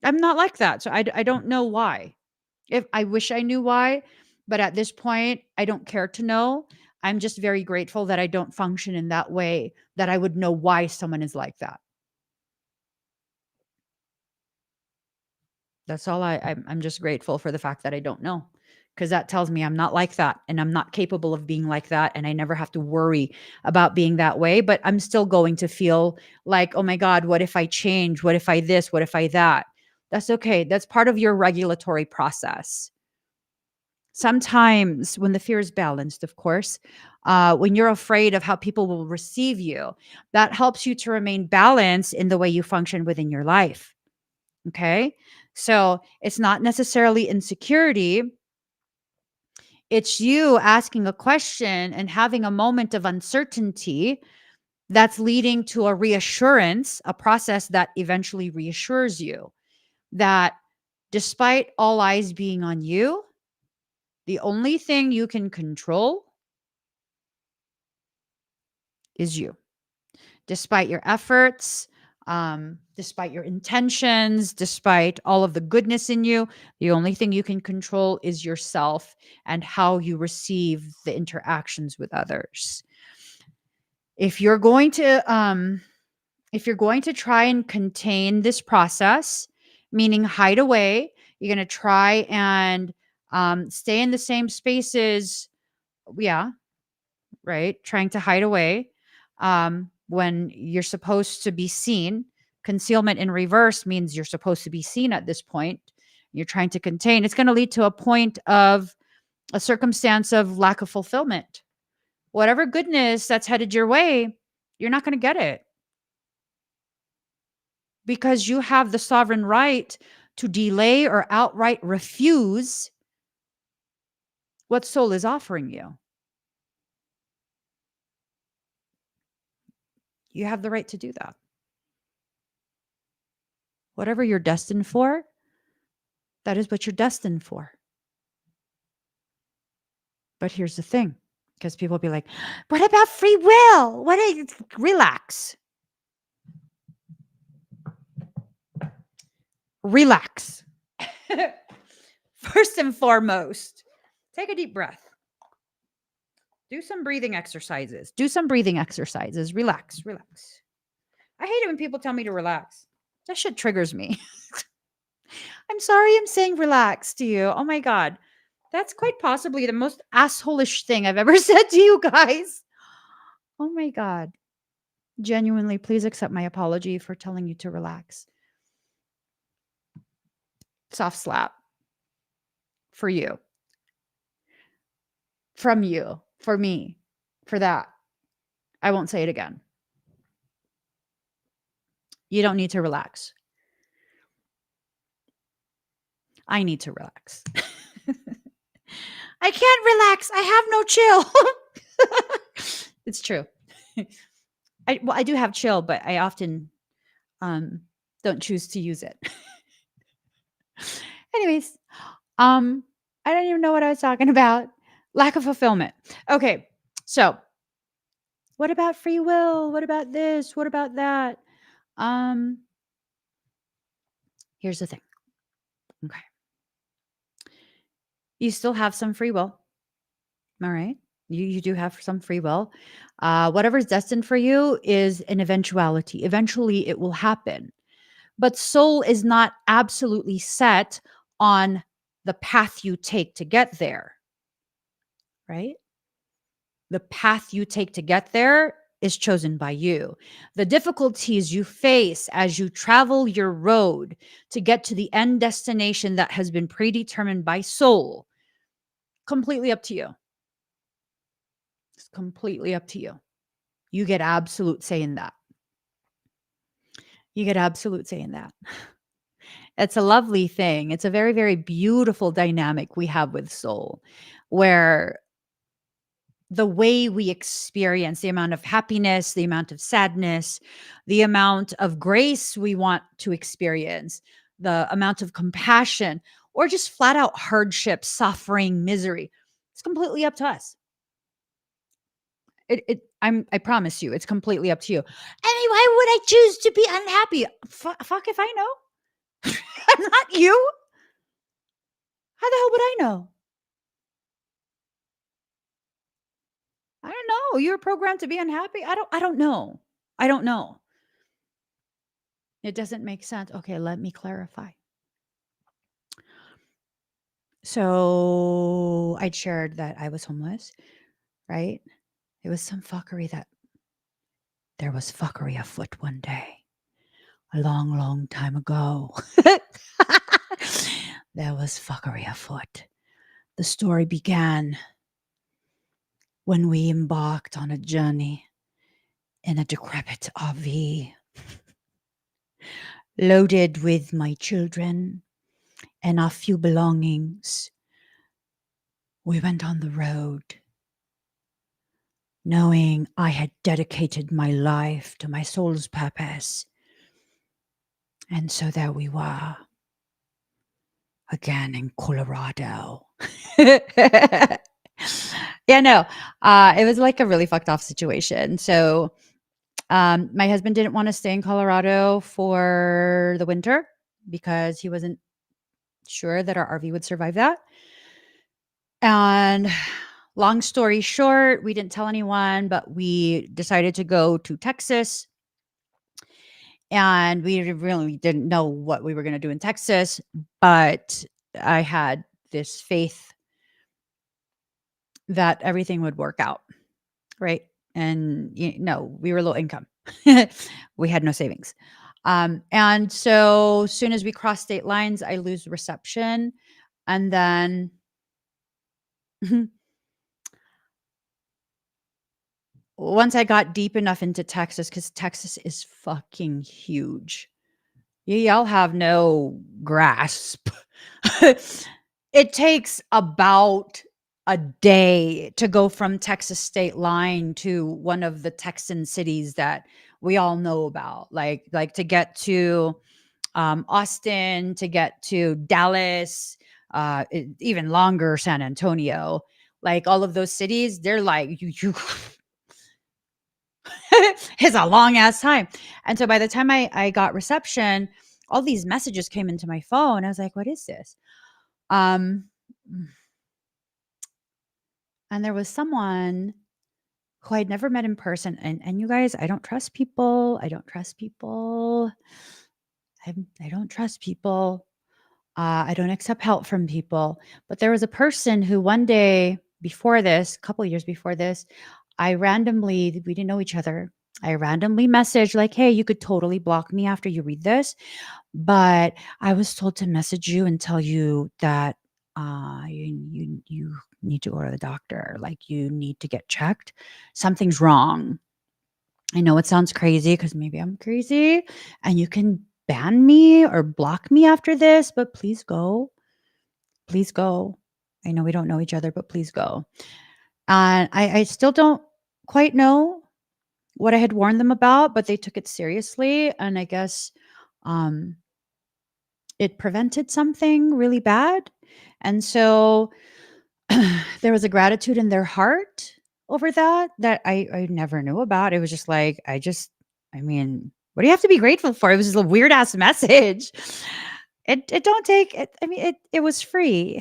I'm not like that. So I don't know why. If I wish I knew why, but at this point, I don't care to know. I'm just very grateful that I don't function in that way, that I would know why someone is like that. That's all I'm just grateful for the fact that I don't know, because that tells me I'm not like that and I'm not capable of being like that. And I never have to worry about being that way. But I'm still going to feel like, oh my God, what if I change? What if I this? What if I that? That's okay. That's part of your regulatory process. Sometimes when the fear is balanced, of course, when you're afraid of how people will receive you, that helps you to remain balanced in the way you function within your life. Okay. So it's not necessarily insecurity. It's you asking a question and having a moment of uncertainty that's leading to a reassurance, a process that eventually reassures you that despite all eyes being on you, the only thing you can control is you. Despite your efforts, despite your intentions, despite all of the goodness in you, the only thing you can control is yourself and how you receive the interactions with others. If you're going to try and contain this process, meaning hide away, you're going to try and stay in the same spaces. Yeah, right? Trying to hide away when you're supposed to be seen. Concealment in reverse means you're supposed to be seen at this point. You're trying to contain. It's going to lead to a point of a circumstance of lack of fulfillment. Whatever goodness that's headed your way, you're not going to get it because you have the sovereign right to delay or outright refuse what soul is offering you. You have the right to do that. Whatever you're destined for, that is what you're destined for. But here's the thing, because people will be like, what about free will? Relax. Relax. First and foremost, take a deep breath. Do some breathing exercises. Relax, relax. I hate it when people tell me to relax. That shit triggers me. I'm sorry I'm saying relax to you. Oh my God. That's quite possibly the most asshole-ish thing I've ever said to you guys. Oh my God. Genuinely, please accept my apology for telling you to relax. Soft slap for you, from you, for me, for that. I won't say it again. You don't need to relax. I need to relax. I can't relax. I have no chill. It's true. I do have chill, but I often um don't choose to use it. Anyways, um I don't even know what I was talking about. Lack of fulfillment. Okay. So, what about free will? What about this? What about that? Um Here's the thing. Okay. You still have some free will. All right. You do have some free will. Whatever's destined for you is an eventuality. Eventually it will happen. But soul is not absolutely set on the path you take to get there, right? The path you take to get there is chosen by you. The difficulties you face as you travel your road to get to the end destination that has been predetermined by soul, completely up to you. It's completely up to you. You get absolute say in that. You get absolute say in that. It's a lovely thing. It's a very, very beautiful dynamic we have with soul, where the way we experience the amount of happiness, the amount of sadness, the amount of grace we want to experience, the amount of compassion, or just flat out hardship, suffering, misery. It's completely up to us. I promise you, it's completely up to you. I mean, why would I choose to be unhappy? Fuck if I know. I'm not you. How the hell would I know? I don't know. You're programmed to be unhappy. I don't know. I don't know. It doesn't make sense. Okay, let me clarify. So I'd shared that I was homeless, right? It was some fuckery that there was fuckery afoot one day, a long, long time ago. There was fuckery afoot. The story began when we embarked on a journey in a decrepit RV, loaded with my children and our few belongings. We went on the road, knowing I had dedicated my life to my soul's purpose. And so there we were, again in Colorado. Yeah, no, it was like a really fucked off situation. So my husband didn't want to stay in Colorado for the winter because he wasn't sure that our RV would survive that. And long story short, we didn't tell anyone, but we decided to go to Texas. And we really didn't know what we were going to do in Texas, but I had this faith that everything would work out, right? And we were low income. We had no savings. And so as soon as we cross state lines, I lose reception. And then once I got deep enough into Texas, because Texas is fucking huge. Y'all have no grasp. It takes about a day to go from Texas state line to one of the Texan cities that we all know about, like to get to Austin, to get to Dallas, even longer, San Antonio. Like all of those cities, they're like you it's a long ass time. And so by the time I got reception, all these messages came into my phone. I was like, what is this? Um, and there was someone who I'd never met in person. And you guys, I don't trust people. I don't trust people. I don't trust people. I don't accept help from people. But there was a person who one day before this, a couple of years before this, we didn't know each other. I randomly messaged like, hey, you could totally block me after you read this. But I was told to message you and tell you that you need to go to the doctor. Like you need to get checked. Something's wrong. I know it sounds crazy because maybe I'm crazy and you can ban me or block me after this, but please go. Please go. I know we don't know each other, but please go." And I still don't quite know what I had warned them about, but they took it seriously, and I guess, um, it prevented something really bad, and so there was a gratitude in their heart over that I never knew about. It was just like, I mean, what do you have to be grateful for? It was just a weird ass message. It don't take it. I mean, it was free,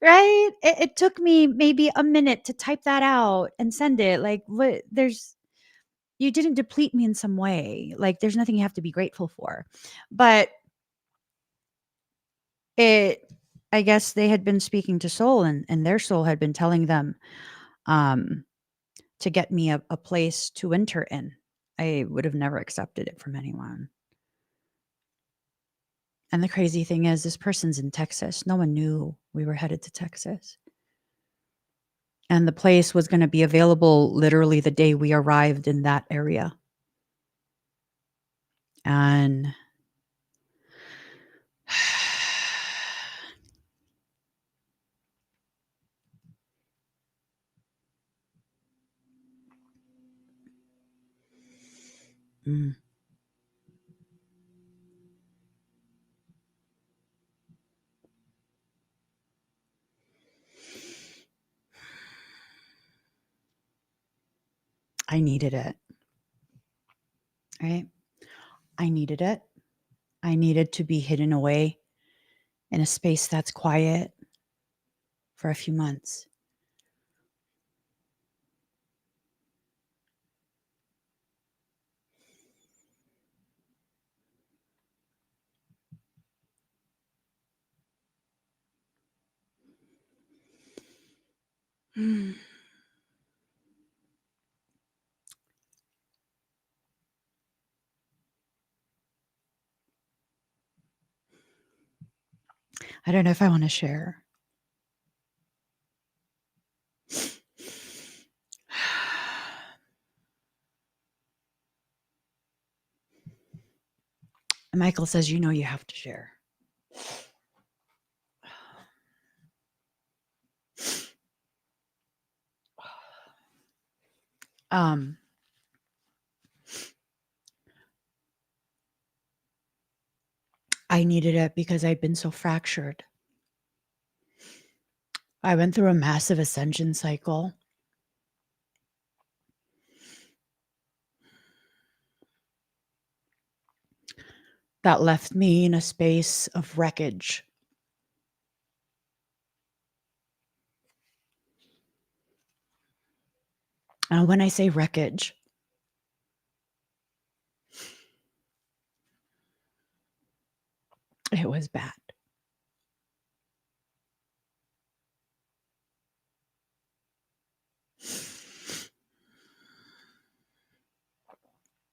right? It took me maybe a minute to type that out and send it. Like, what? You didn't deplete me in some way. Like, there's nothing you have to be grateful for. But it, I guess they had been speaking to soul, and their soul had been telling them, um, to get me a place to enter in. I would have never accepted it from anyone. And the crazy thing is, this person's in Texas. No one knew we were headed to Texas. And the place was going to be available literally the day we arrived in that area. And mm, I needed it, right? I needed it. I needed to be hidden away in a space that's quiet for a few months. Mm. I don't know if I want to share. Michael says, you know, you have to share. Um, I needed it because I'd been so fractured. I went through a massive ascension cycle that left me in a space of wreckage. And when I say wreckage, it was bad.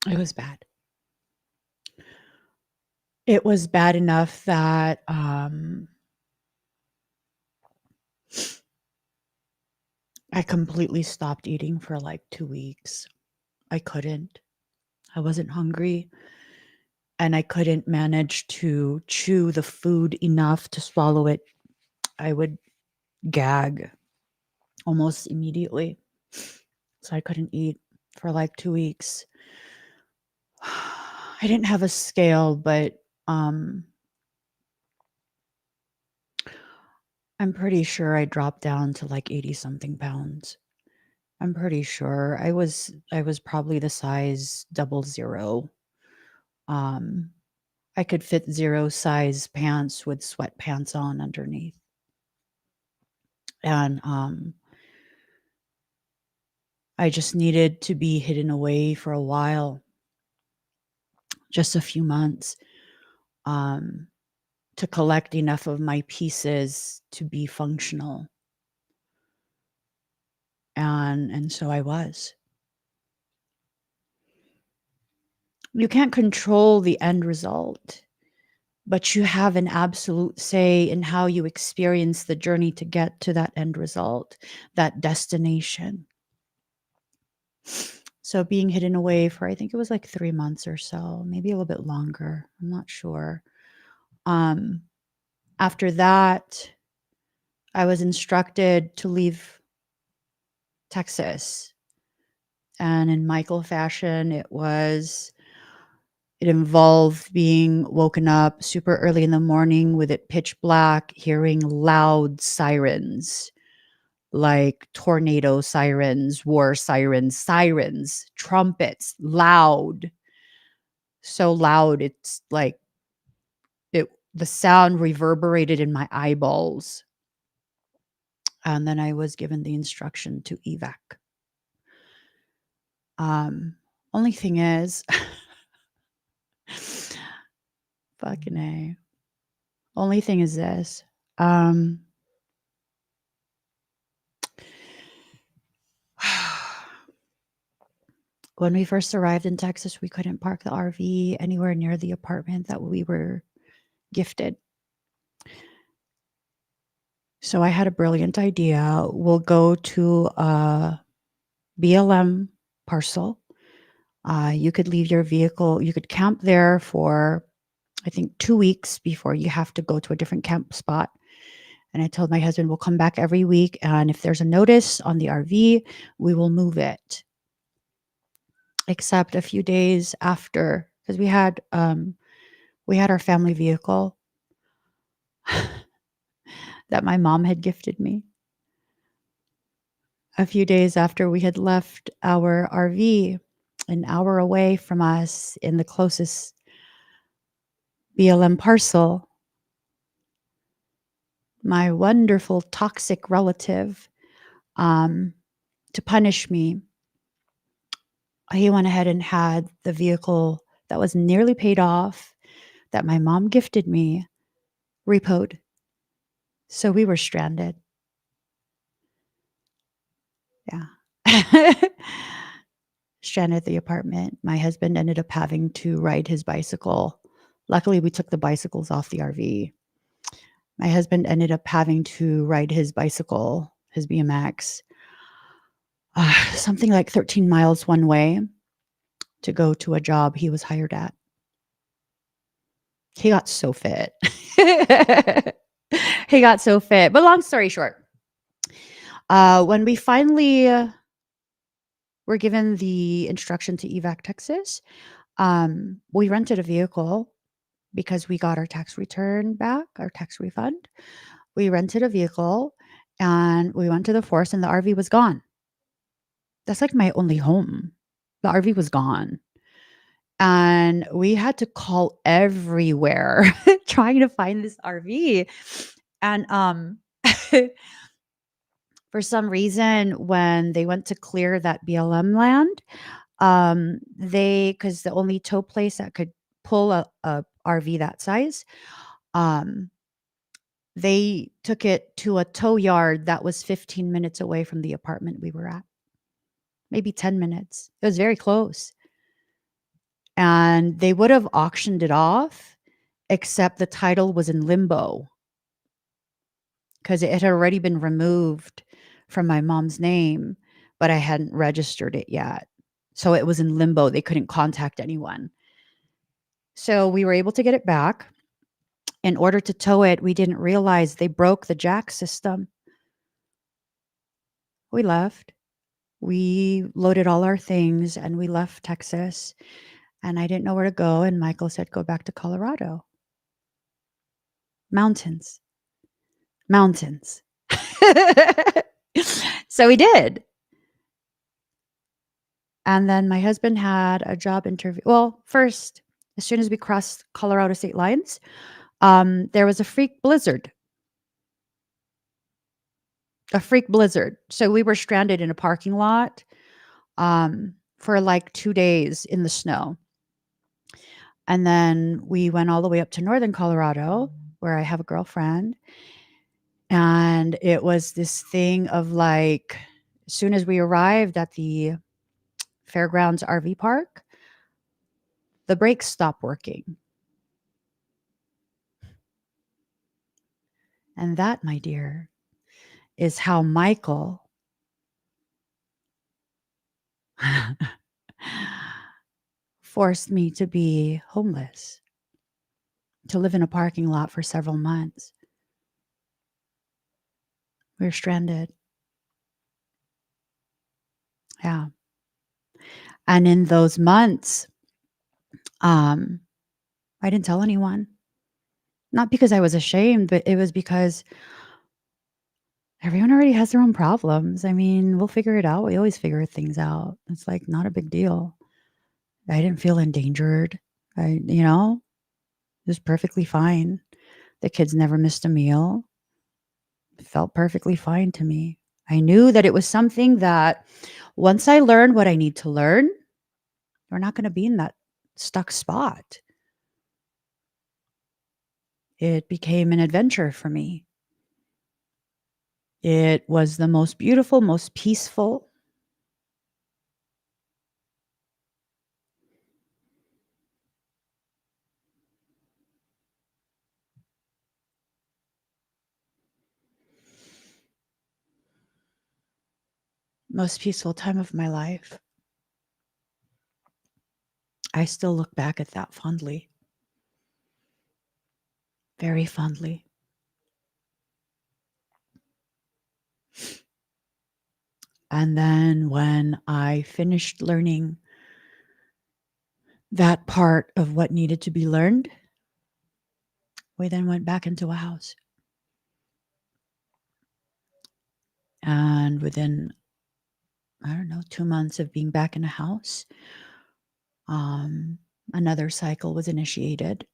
It was bad. It was bad enough that I completely stopped eating for like 2 weeks. I couldn't. I wasn't hungry, and I couldn't manage to chew the food enough to swallow it. I would gag almost immediately. So I couldn't eat for like 2 weeks. I didn't have a scale, but I'm pretty sure I dropped down to like 80 something pounds. I'm pretty sure I was probably the size 00. Um, I could fit 0 size pants with sweatpants on underneath. And I just needed to be hidden away for a while, just a few months, um, to collect enough of my pieces to be functional. And so I was. You can't control the end result, but you have an absolute say in how you experience the journey to get to that end result, that destination. So being hidden away for, I think it was like 3 months or so, maybe a little bit longer. I'm not sure. Um, After that, I was instructed to leave Texas. And in Michael fashion, it involved being woken up super early in the morning with it pitch black, hearing loud sirens, like tornado sirens, war sirens, trumpets, loud. So loud, it's like the sound reverberated in my eyeballs. And then I was given the instruction to evac. Um, Only thing is, fucking A. Only thing is this. When we first arrived in Texas, we couldn't park the RV anywhere near the apartment that we were gifted. So I had a brilliant idea. We'll go to a BLM parcel. You could leave your vehicle, you could camp there for, I think, 2 weeks before you have to go to a different camp spot. And I told my husband, we'll come back every week. And if there's a notice on the RV, we will move it. Except a few days after, because we had our family vehicle that my mom had gifted me. A few days after we had left our RV, an hour away from us in the closest BLM parcel, my wonderful toxic relative, to punish me, he went ahead and had the vehicle that was nearly paid off that my mom gifted me repoed. So we were stranded. Yeah. Stranded at the apartment. My husband ended up having to ride his bicycle. Luckily, we took the bicycles off the RV. My husband ended up having to ride his bicycle, his BMX, something like 13 miles one way to go to a job he was hired at. He got so fit. He got so fit. But long story short, when we finally were given the instruction to evac Texas, we rented a vehicle because we got our tax return back, our tax refund. We rented a vehicle and we went to the forest and the RV was gone. That's like my only home. The RV was gone. And we had to call everywhere trying to find this RV. And for some reason, when they went to clear that BLM land, because the only tow place that could pull a RV that size, um, they took it to a tow yard that was 15 minutes away from the apartment we were at. Maybe 10 minutes. It was very close. And they would have auctioned it off, except the title was in limbo because it had already been removed from my mom's name, but I hadn't registered it yet. So it was in limbo. They couldn't contact anyone. So we were able to get it back. In order to tow it, we didn't realize they broke the jack system. We left. We loaded all our things and we left Texas. And I didn't know where to go. And Michael said, go back to Colorado. Mountains. Mountains. So we did. And then my husband had a job interview. Well, first, as soon as we crossed Colorado state lines, there was a freak blizzard. A freak blizzard. So we were stranded in a parking lot for like 2 days in the snow. And then we went all the way up to northern Colorado, where I have a girlfriend. And it was this thing of like, as soon as we arrived at the Fairgrounds RV park, the brakes stopped working. And that, my dear, is how Michael forced me to be homeless, to live in a parking lot for several months. We were stranded. Yeah. And in those months, I didn't tell anyone. Not because I was ashamed, but it was because everyone already has their own problems. I mean, we'll figure it out. We always figure things out. It's like not a big deal. I didn't feel endangered. It was perfectly fine. The kids never missed a meal. It felt perfectly fine to me. I knew that it was something that once I learned what I need to learn, we're not going to be in that stuck spot. It became an adventure for me. It was the most beautiful, most peaceful, most peaceful time of my life. I still look back at that fondly, very fondly. And then when I finished learning that part of what needed to be learned, we then went back into a house. And within, 2 months of being back in a house, another cycle was initiated.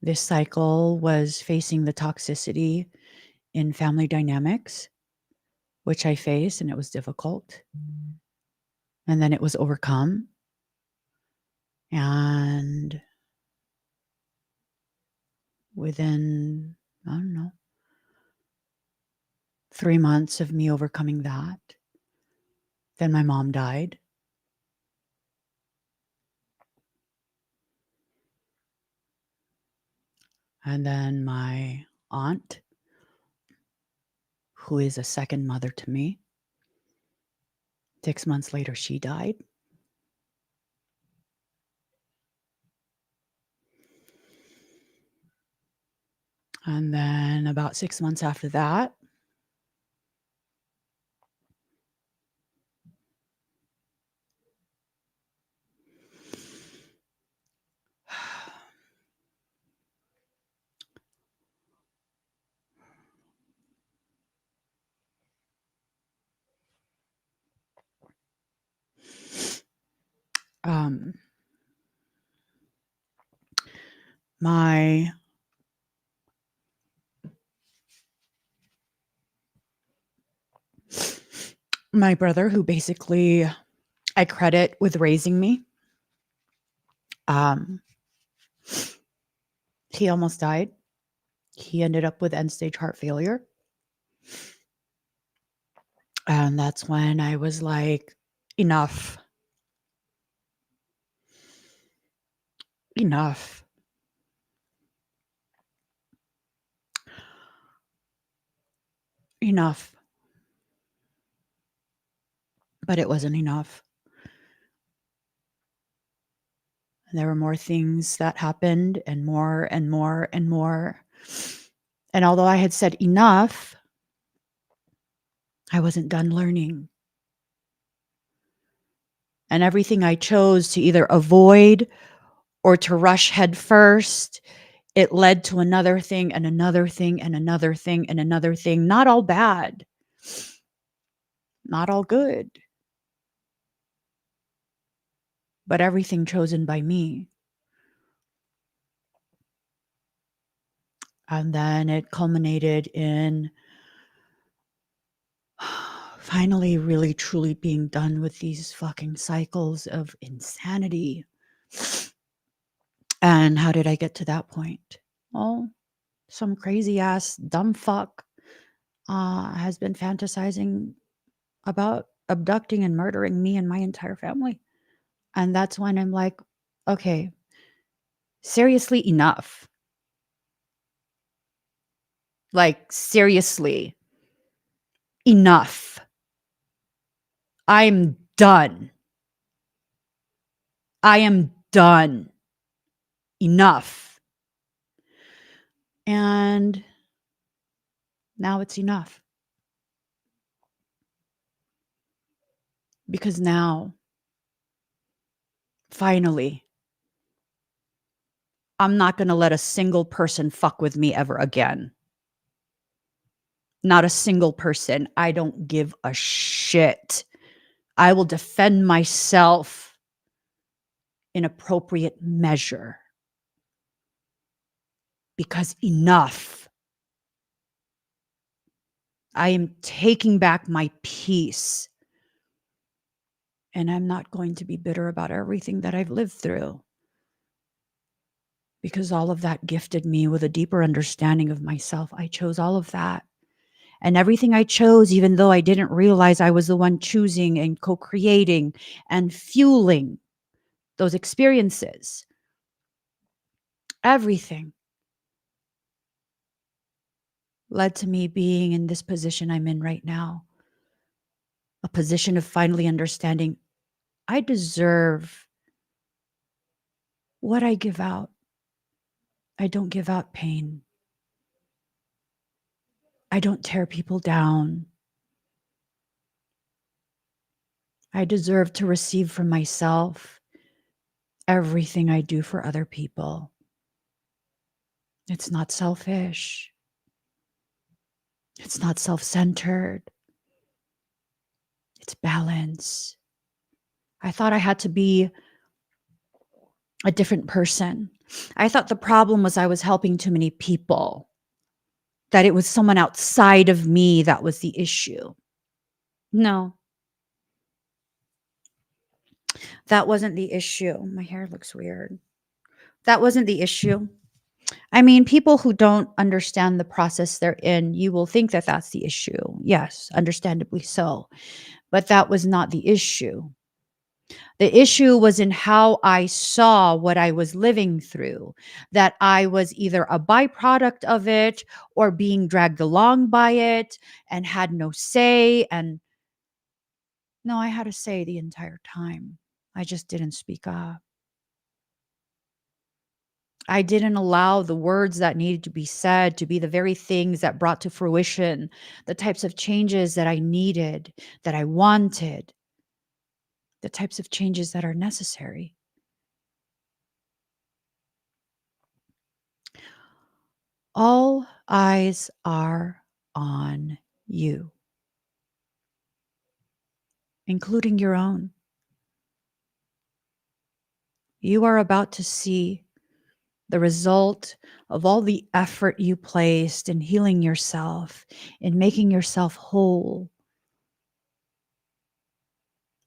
This cycle was facing the toxicity in family dynamics, which I faced, and it was difficult. And then it was overcome. And within, 3 months of me overcoming that, then my mom died. And then my aunt, who is a second mother to me, 6 months later, she died. And then about 6 months after that, um, my my brother, who basically I credit with raising me, um, he almost died. He ended up with end stage heart failure. And that's when I was like, enough. Enough. Enough. But it wasn't enough. And there were more things that happened, and more and more and more. And although I had said enough, I wasn't done learning. And everything I chose to either avoid or to rush head first, it led to another thing and another thing and another thing and another thing. Not all bad, not all good, but everything chosen by me. And then it culminated in finally really truly being done with these fucking cycles of insanity. And how did I get to that point? Well, some crazy ass dumb fuck has been fantasizing about abducting and murdering me and my entire family. And that's when I'm like, okay, seriously, enough. Like, seriously, enough. I'm done. I am done. Enough. And Now it's enough. Because now, finally, I'm not going to let a single person fuck with me ever again. Not a single person. I don't give a shit. I will defend myself in appropriate measure. Because enough. I am taking back my peace. And I'm not going to be bitter about everything that I've lived through. Because all of that gifted me with a deeper understanding of myself. I chose all of that. And everything I chose, even though I didn't realize I was the one choosing and co-creating and fueling those experiences, everything led to me being in this position I'm in right now. A position of finally understanding I deserve what I give out. I don't give out pain. I don't tear people down. I deserve to receive from myself everything I do for other people. It's not selfish. It's not self-centered. It's balance. I thought I had to be a different person. I thought the problem was I was helping too many people, that it was someone outside of me that was the issue. No, that wasn't the issue. My hair looks weird. That wasn't the issue. I mean, people who don't understand the process they're in, you will think that that's the issue. Yes, understandably so. But that was not the issue. The issue was in how I saw what I was living through, that I was either a byproduct of it or being dragged along by it and had no say. And no, I had a say the entire time. I just didn't speak up. I didn't allow the words that needed to be said to be the very things that brought to fruition the types of changes that I needed, that I wanted, the types of changes that are necessary. All eyes are on you, including your own. You are about to see the result of all the effort you placed in healing yourself, in making yourself whole.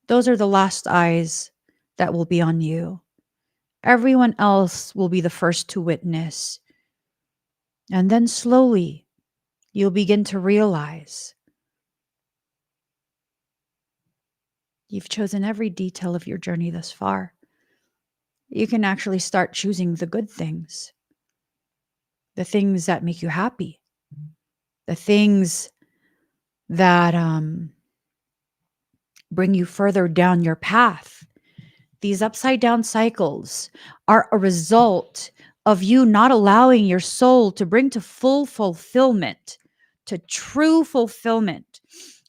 Those are the last eyes that will be on you. Everyone else will be the first to witness. And then slowly, you'll begin to realize you've chosen every detail of your journey thus far. You can actually start choosing the good things, the things that make you happy, the things that bring you further down your path. These upside down cycles are a result of you not allowing your soul to bring to full fulfillment, to true fulfillment,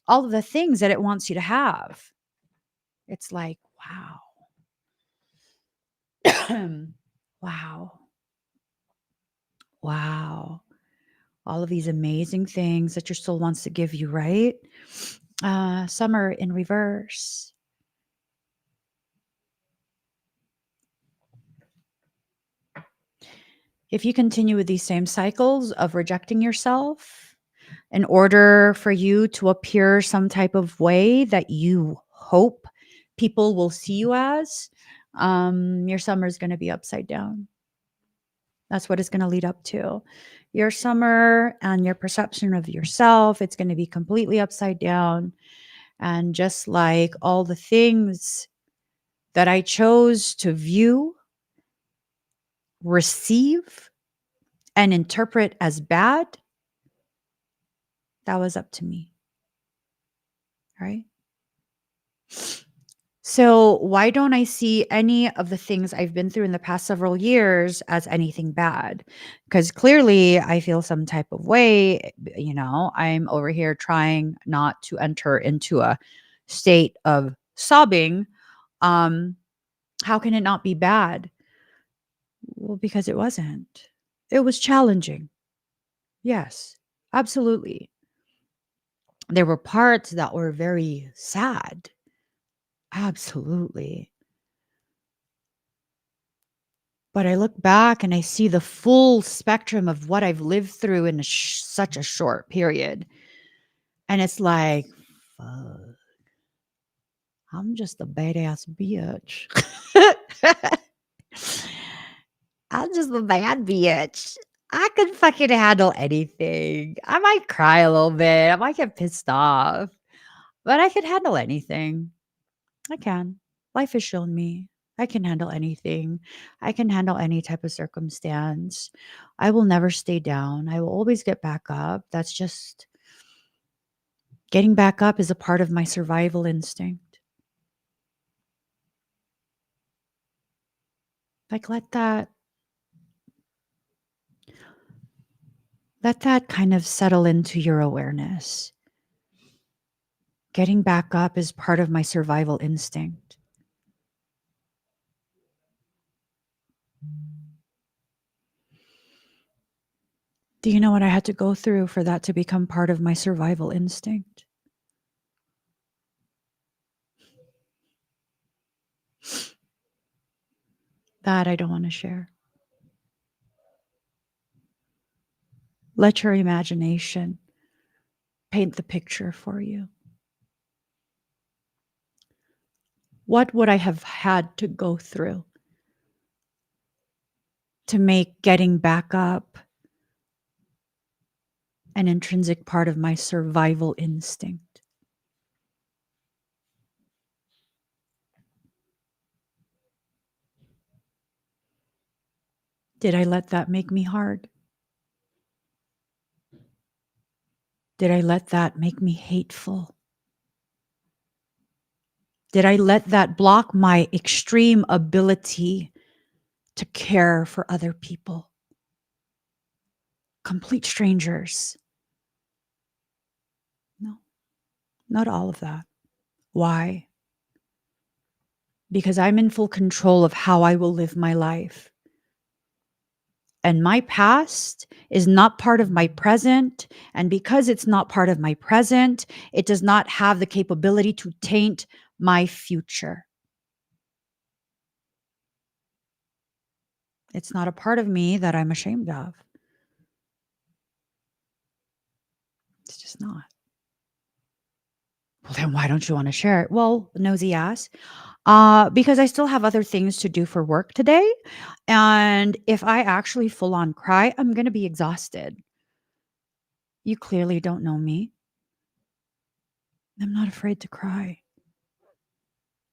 all of the things that it wants you to have. It's like, wow. Wow. Wow. All of these amazing things that your soul wants to give you, right? Summer in reverse. If you continue with these same cycles of rejecting yourself in order for you to appear some type of way that you hope people will see you as, your summer is going to be upside down. That's what it's going to lead up to. Your summer and your perception of yourself, it's going to be completely upside down. And just like all the things that I chose to view, receive, and interpret as bad, that was up to me. Right? So, why don't I see any of the things I've been through in the past several years as anything bad? Because clearly I feel some type of way. I'm over here trying not to enter into a state of sobbing. Um, how can it not be bad? Well, because it wasn't. It was challenging. Yes, absolutely. There were parts that were very sad. Absolutely. But I look back and I see the full spectrum of what I've lived through in such a short period. And it's like, fuck, I'm just a badass bitch. I'm just a bad bitch. I can fucking handle anything. I might cry a little bit. I might get pissed off, but I can handle anything. I can. Life has shown me I can handle anything. I can handle any type of circumstance. I will never stay down. I will always get back up. That's just getting back up is a part of my survival instinct. Like let that kind of settle into your awareness. Getting back up is part of my survival instinct. Do you know what I had to go through for that to become part of my survival instinct? That I don't want to share. Let your imagination paint the picture for you. What would I have had to go through to make getting back up an intrinsic part of my survival instinct? Did I let that make me hard? Did I let that make me hateful? Did I let that block my extreme ability to care for other people? Complete strangers? No, not all of that. Why? Because I'm in full control of how I will live my life. And my past is not part of my present. And because it's not part of my present, it does not have the capability to taint my future. It's not a part of me that I'm ashamed of. It's just not. Well, then why don't you want to share it? Well, nosy ass. Because I still have other things to do for work today. And if I actually full on cry, I'm going to be exhausted. You clearly don't know me. I'm not afraid to cry.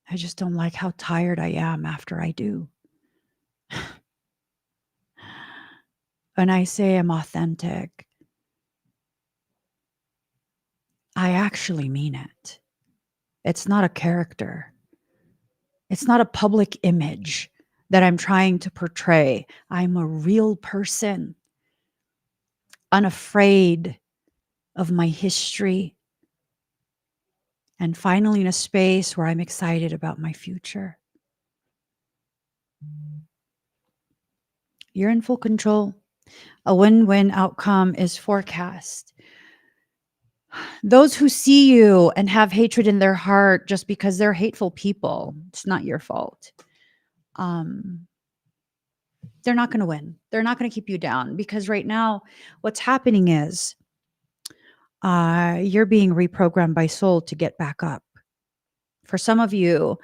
I just don't like how tired I am after I do. When I say I'm authentic, I actually mean it. It's not a character. It's not a public image that I'm trying to portray. I'm a real person, unafraid of my history, and finally in a space where I'm excited about my future. You're in full control. A win-win outcome is forecast. Those who see you and have hatred in their heart just because they're hateful people, it's not your fault. They're not going to win. They're not going to keep you down because right now what's happening is you're being reprogrammed by soul to get back up. For some of you,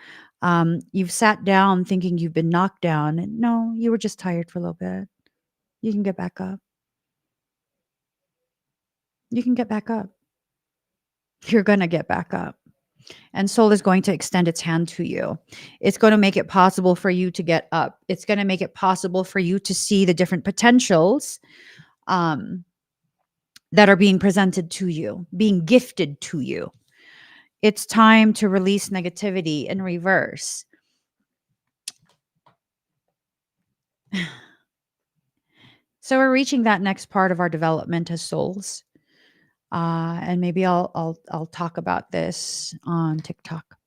you've sat down thinking you've been knocked down. And no, you were just tired for a little bit. You can get back up. You can get back up. You're going to get back up. And soul is going to extend its hand to you. It's going to make it possible for you to get up. It's going to make it possible for you to see the different potentials that are being presented to you, being gifted to you. It's time to release negativity in reverse. So we're reaching that next part of our development as souls. And maybe I'll talk about this on TikTok.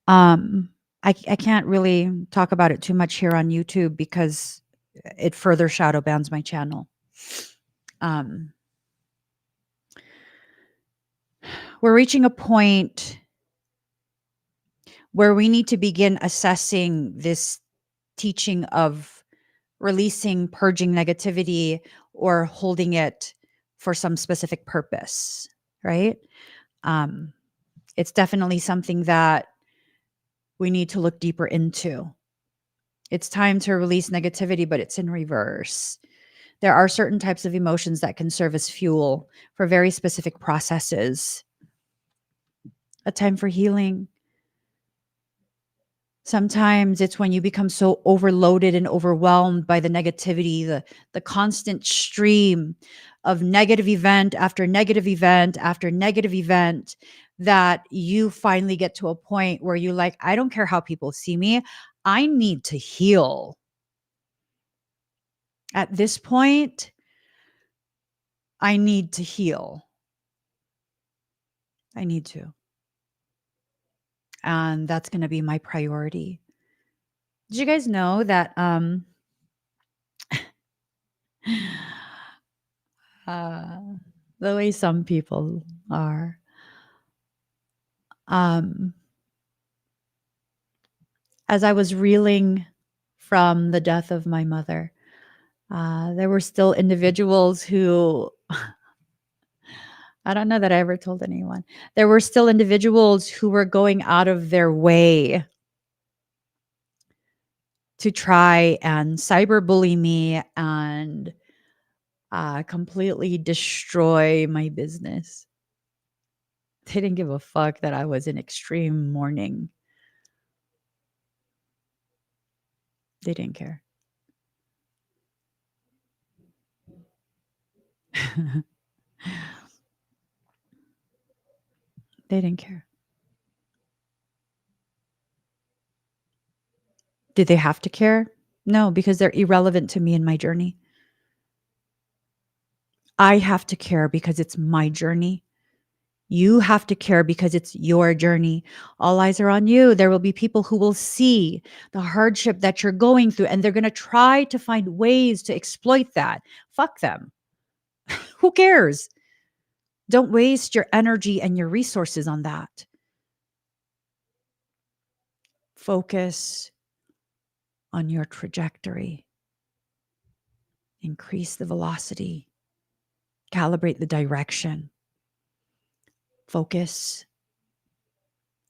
I can't really talk about it too much here on YouTube because it further shadow bans my channel. We're reaching a point where we need to begin assessing this teaching of releasing, purging negativity, or holding it for some specific purpose, right? It's definitely something that we need to look deeper into. It's time to release negativity, but it's in reverse. There are certain types of emotions that can serve as fuel for very specific processes. A time for healing. Sometimes it's when you become so overloaded and overwhelmed by the negativity, the constant stream of negative event after negative event after negative event, that you finally get to a point where you like, I don't care how people see me. I need to heal. At this point, I need to heal. I need to. And that's going to be my priority. Did you guys know that uh, the way some people are, as I was reeling from the death of my mother, there were still individuals who, I don't know that I ever told anyone, there were still individuals who were going out of their way to try and cyberbully me and completely destroy my business. They didn't give a fuck that I was in extreme mourning. They didn't care. They didn't care. Did they have to care? No, because they're irrelevant to me and my journey. I have to care because it's my journey. You have to care because it's your journey. All eyes are on you. There will be people who will see the hardship that you're going through, and they're going to try to find ways to exploit that. Fuck them. Who cares? Don't waste your energy and your resources on that. Focus on your trajectory. Increase the velocity. Calibrate the direction. Focus.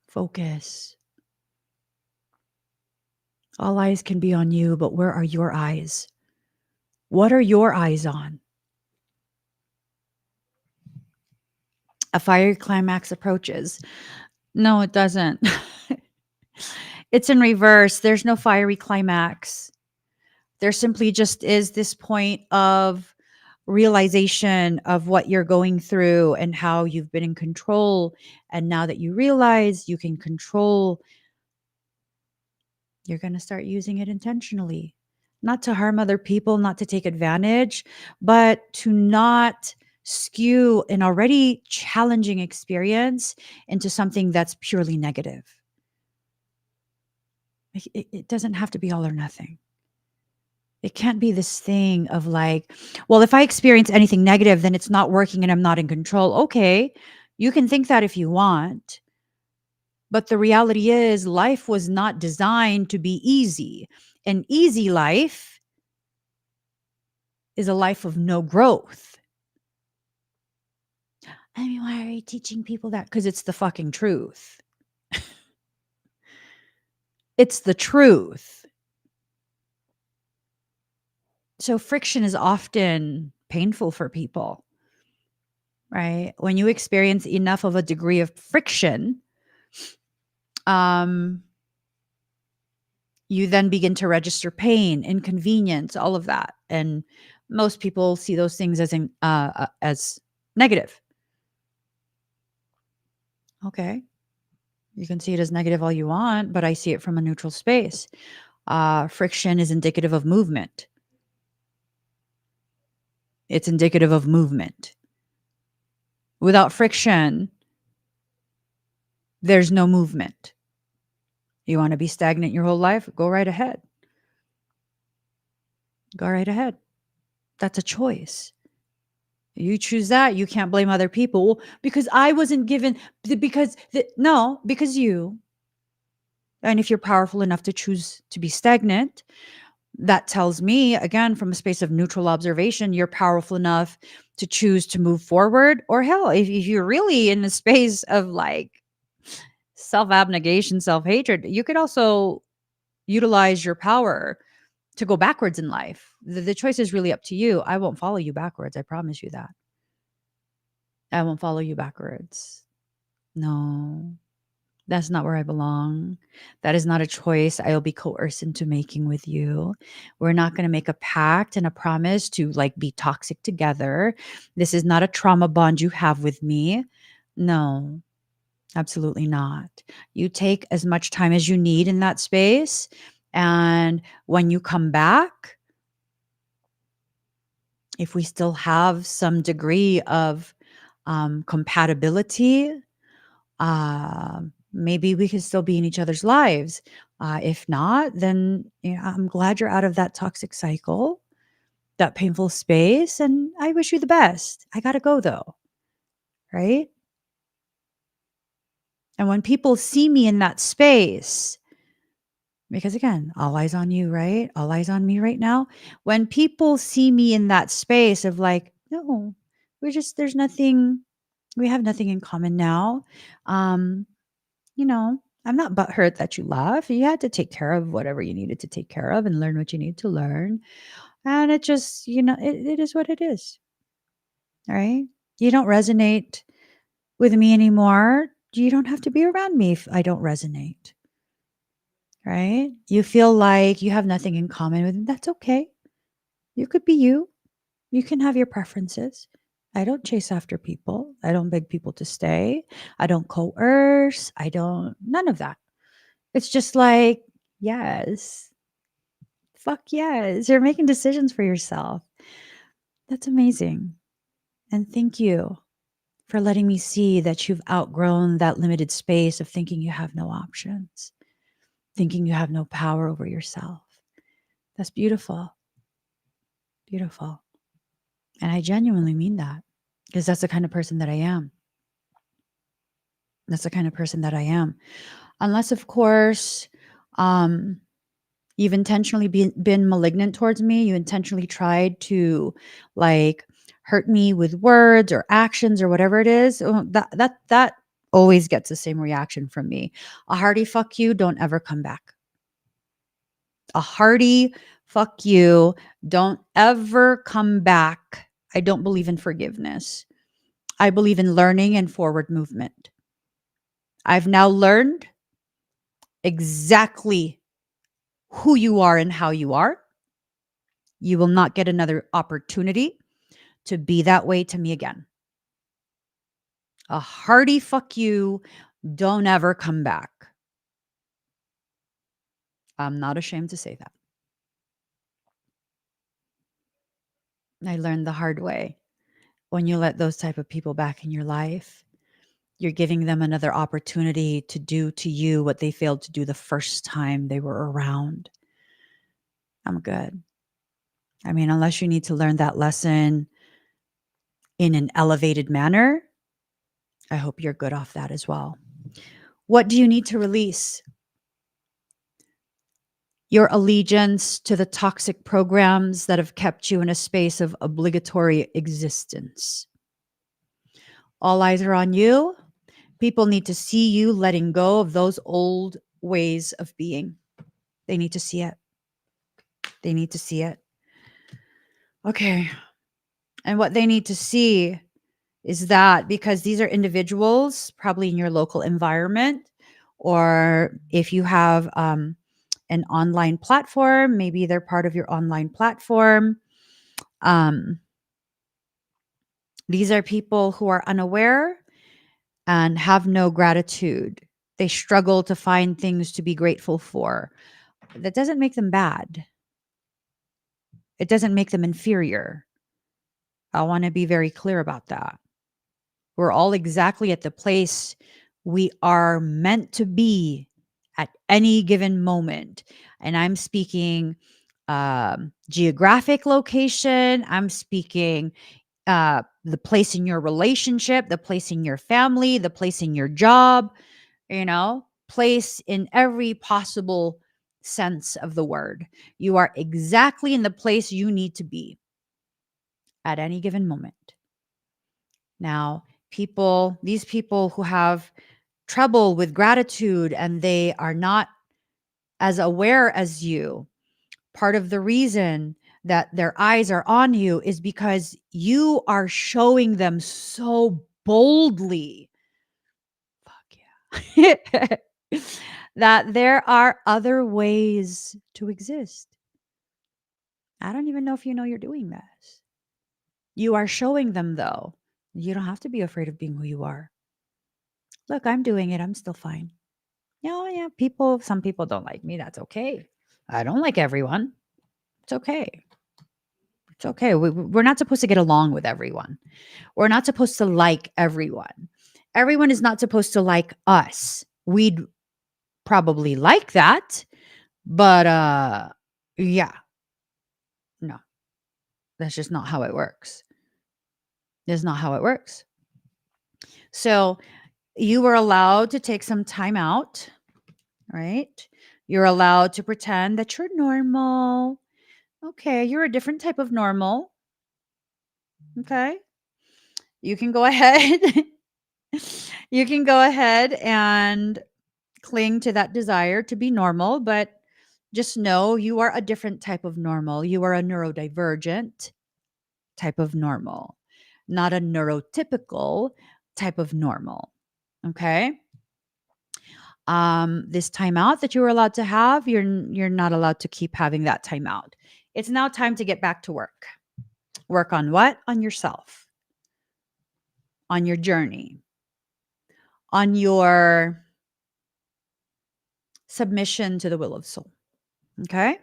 Focus. All eyes can be on you, but where are your eyes? What are your eyes on? A fiery climax approaches. No, it doesn't. It's in reverse. There's no fiery climax. There simply just is this point of realization of what you're going through and how you've been in control. And now that you realize you can control, you're going to start using it intentionally. Not to harm other people, not to take advantage, but to not skew an already challenging experience into something that's purely negative. It doesn't have to be all or nothing. It can't be this thing of like, well, if I experience anything negative, then it's not working and I'm not in control. Okay, you can think that if you want. But the reality is, life was not designed to be easy. An easy life is a life of no growth. I mean, why are you teaching people that? Because it's the fucking truth. It's the truth. So friction is often painful for people, right? When you experience enough of a degree of friction, you then begin to register pain, inconvenience, all of that. And most people see those things as negative. Okay. You can see it as negative all you want, but I see it from a neutral space. Friction is indicative of movement. It's indicative of movement. Without friction, there's no movement. You want to be stagnant your whole life? Go right ahead. Go right ahead. That's a choice. You choose that. You can't blame other people. Well, because I wasn't given, no, because you. And if you're powerful enough to choose to be stagnant, that tells me, again, from a space of neutral observation, you're powerful enough to choose to move forward. Or hell, if you're really in the space of like self abnegation, self hatred, you could also utilize your power to go backwards in life. The choice is really up to you. I won't follow you backwards. I promise you that. I won't follow you backwards. No, that's not where I belong. That is not a choice I'll be coerced into making with you. We're not going to make a pact and a promise to like be toxic together. This is not a trauma bond you have with me. No, absolutely not. You take as much time as you need in that space. And when you come back, if we still have some degree of compatibility, maybe we can still be in each other's lives. If not, then I'm glad you're out of that toxic cycle, that painful space, and I wish you the best. I gotta go though, right? And when people see me in that space, because again, all eyes on you, right? All eyes on me right now. When people see me in that space of like, no, there's nothing, we have nothing in common now. Um, I'm not butthurt that you left. You had to take care of whatever you needed to take care of and learn what you need to learn. And it just, it is what it is. Right? You don't resonate with me anymore. You don't have to be around me if I don't resonate. Right? You feel like you have nothing in common with me. That's okay. You could be you. You can have your preferences. I don't chase after people. I don't beg people to stay. I don't coerce. None of that. It's just like, yes, fuck yes, you're making decisions for yourself. That's amazing. And thank you for letting me see that you've outgrown that limited space of thinking you have no options, thinking you have no power over yourself. That's beautiful. Beautiful. And I genuinely mean that because that's the kind of person that I am. That's the kind of person that I am. Unless, of course, um, you've intentionally been malignant towards me. You intentionally tried to like hurt me with words or actions or whatever it is. That always gets the same reaction from me. A hearty fuck you, don't ever come back. A hearty fuck you, don't ever come back. I don't believe in forgiveness. I believe in learning and forward movement. I've now learned exactly who you are and how you are. You will not get another opportunity to be that way to me again. A hearty fuck you. Don't ever come back. I'm not ashamed to say that. I learned the hard way. When you let those type of people back in your life, you're giving them another opportunity to do to you what they failed to do the first time they were around. I'm good. I mean, unless you need to learn that lesson in an elevated manner, I hope you're good off that as well. What do you need to release? Your allegiance to the toxic programs that have kept you in a space of obligatory existence. All eyes are on you. People need to see you letting go of those old ways of being. They need to see it. They need to see it. Okay. And what they need to see is that because these are individuals, probably in your local environment, or if you have an online platform, maybe they're part of your online platform. Um, these are people who are unaware and have no gratitude. They struggle to find things to be grateful for. That doesn't make them bad. It doesn't make them inferior. I want to be very clear about that. We're all exactly at the place we are meant to be at any given moment. And I'm speaking geographic location. I'm speaking the place in your relationship, the place in your family, the place in your job, place in every possible sense of the word. You are exactly in the place you need to be at any given moment. Now, these people who have trouble with gratitude and they are not as aware as you, part of the reason that their eyes are on you is because you are showing them so boldly, fuck yeah, that there are other ways to exist. I don't even know if you know you're doing this. You are showing them, though. You don't have to be afraid of being who you are. Look, I'm doing it. I'm still fine. Yeah, some people don't like me. That's okay. I don't like everyone. It's okay. It's okay. We're not supposed to get along with everyone. We're not supposed to like everyone. Everyone is not supposed to like us. We'd probably like that, but yeah, no, that's just not how it works. That's not how it works. So you were allowed to take some time out, right? You're allowed to pretend that you're normal. Okay, you're a different type of normal. Okay. You can go ahead. You can go ahead and cling to that desire to be normal, but just know you are a different type of normal. You are a neurodivergent type of normal, not a neurotypical type of normal. Okay. This timeout that you were allowed to have, you're not allowed to keep having that timeout. It's now time to get back to work. Work on what? On yourself, on your journey, on your submission to the will of soul. Okay.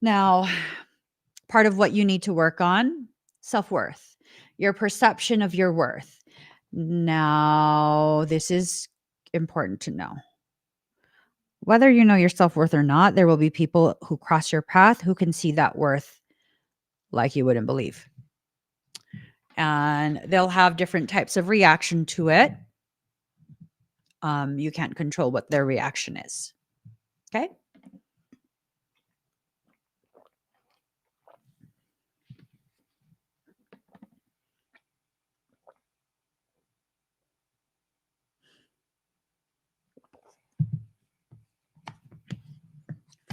Now, part of what you need to work on, self-worth, your perception of your worth. Now, this is important to know. Whether you know your self-worth or not, there will be people who cross your path who can see that worth like you wouldn't believe. And they'll have different types of reaction to it. You can't control what their reaction is. Okay.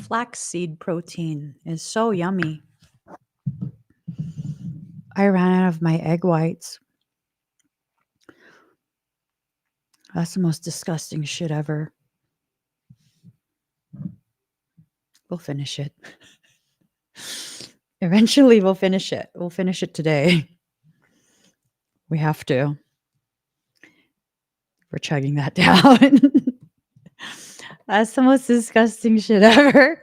Flaxseed protein is so yummy. I ran out of my egg whites. That's the most disgusting shit ever. We'll finish it. Eventually, we'll finish it. We'll finish it today. We have to. We're chugging that down. That's the most disgusting shit ever.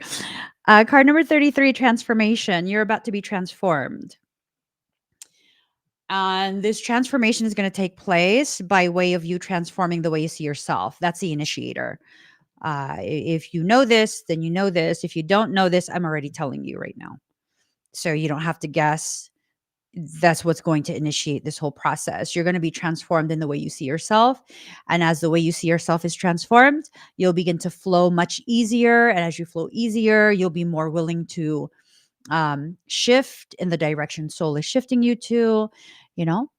Card number 33, transformation. You're about to be transformed. And this transformation is going to take place by way of you transforming the way you see yourself. That's the initiator. If you know this, then you know this. If you don't know this, I'm already telling you right now. So you don't have to guess. That's what's going to initiate this whole process. You're going to be transformed in the way you see yourself. And as the way you see yourself is transformed, you'll begin to flow much easier. And as you flow easier, you'll be more willing to shift in the direction soul is shifting you to, you know.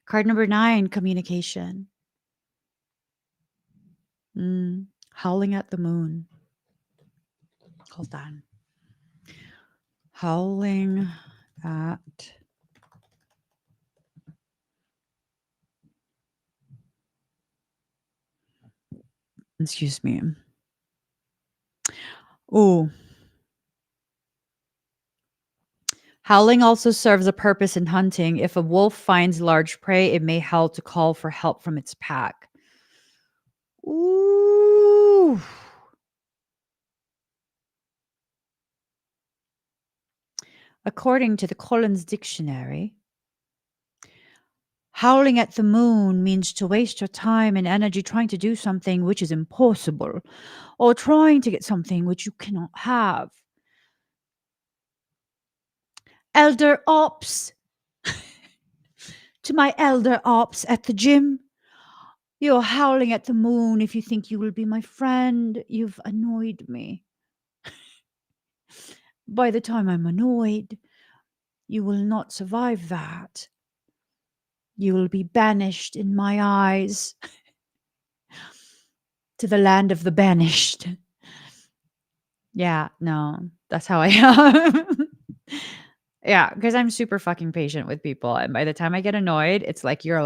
Card number 9, communication. Howling at the moon. Hold on. Howling at excuse me. Oh, Howling also serves a purpose in hunting. If a wolf finds large prey, it may howl to call for help from its pack. Ooh. According to the Collins Dictionary, howling at the moon means to waste your time and energy trying to do something which is impossible, or trying to get something which you cannot have. Elder ops. To my elder ops at the gym, you're howling at the moon if you think you will be my friend. You've annoyed me. By the time I'm annoyed, you will not survive that. You will be banished in my eyes to the land of the banished. Yeah, no, that's how I am. Yeah, because I'm super fucking patient with people, and by the time I get annoyed, it's like you're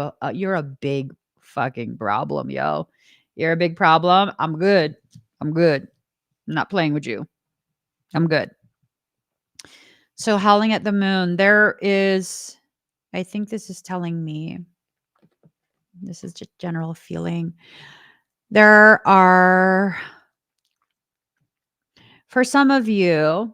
a big fucking problem, yo. You're a big problem. I'm good. I'm good. I'm not playing with you. I'm good. So howling at the moon, there is, I think this is telling me, this is just general feeling. There are, for some of you,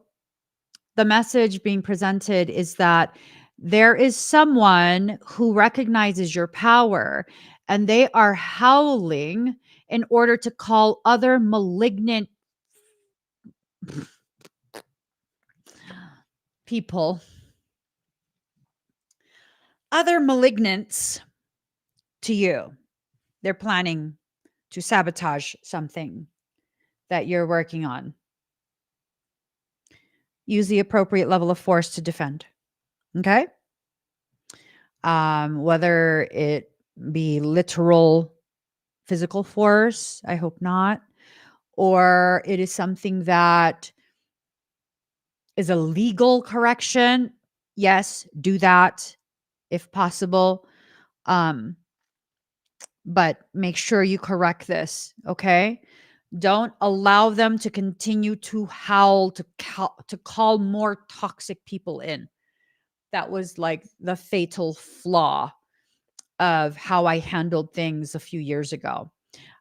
the message being presented is that there is someone who recognizes your power and they are howling in order to call other malignant people, other malignants to you. They're planning to sabotage something that you're working on. Use the appropriate level of force to defend. Okay? Whether it be literal physical force, I hope not, or it is something that is a legal correction. Yes, do that if possible. But make sure you correct this, okay? Don't allow them to continue to howl to call more toxic people in. That was like the fatal flaw of how I handled things a few years ago.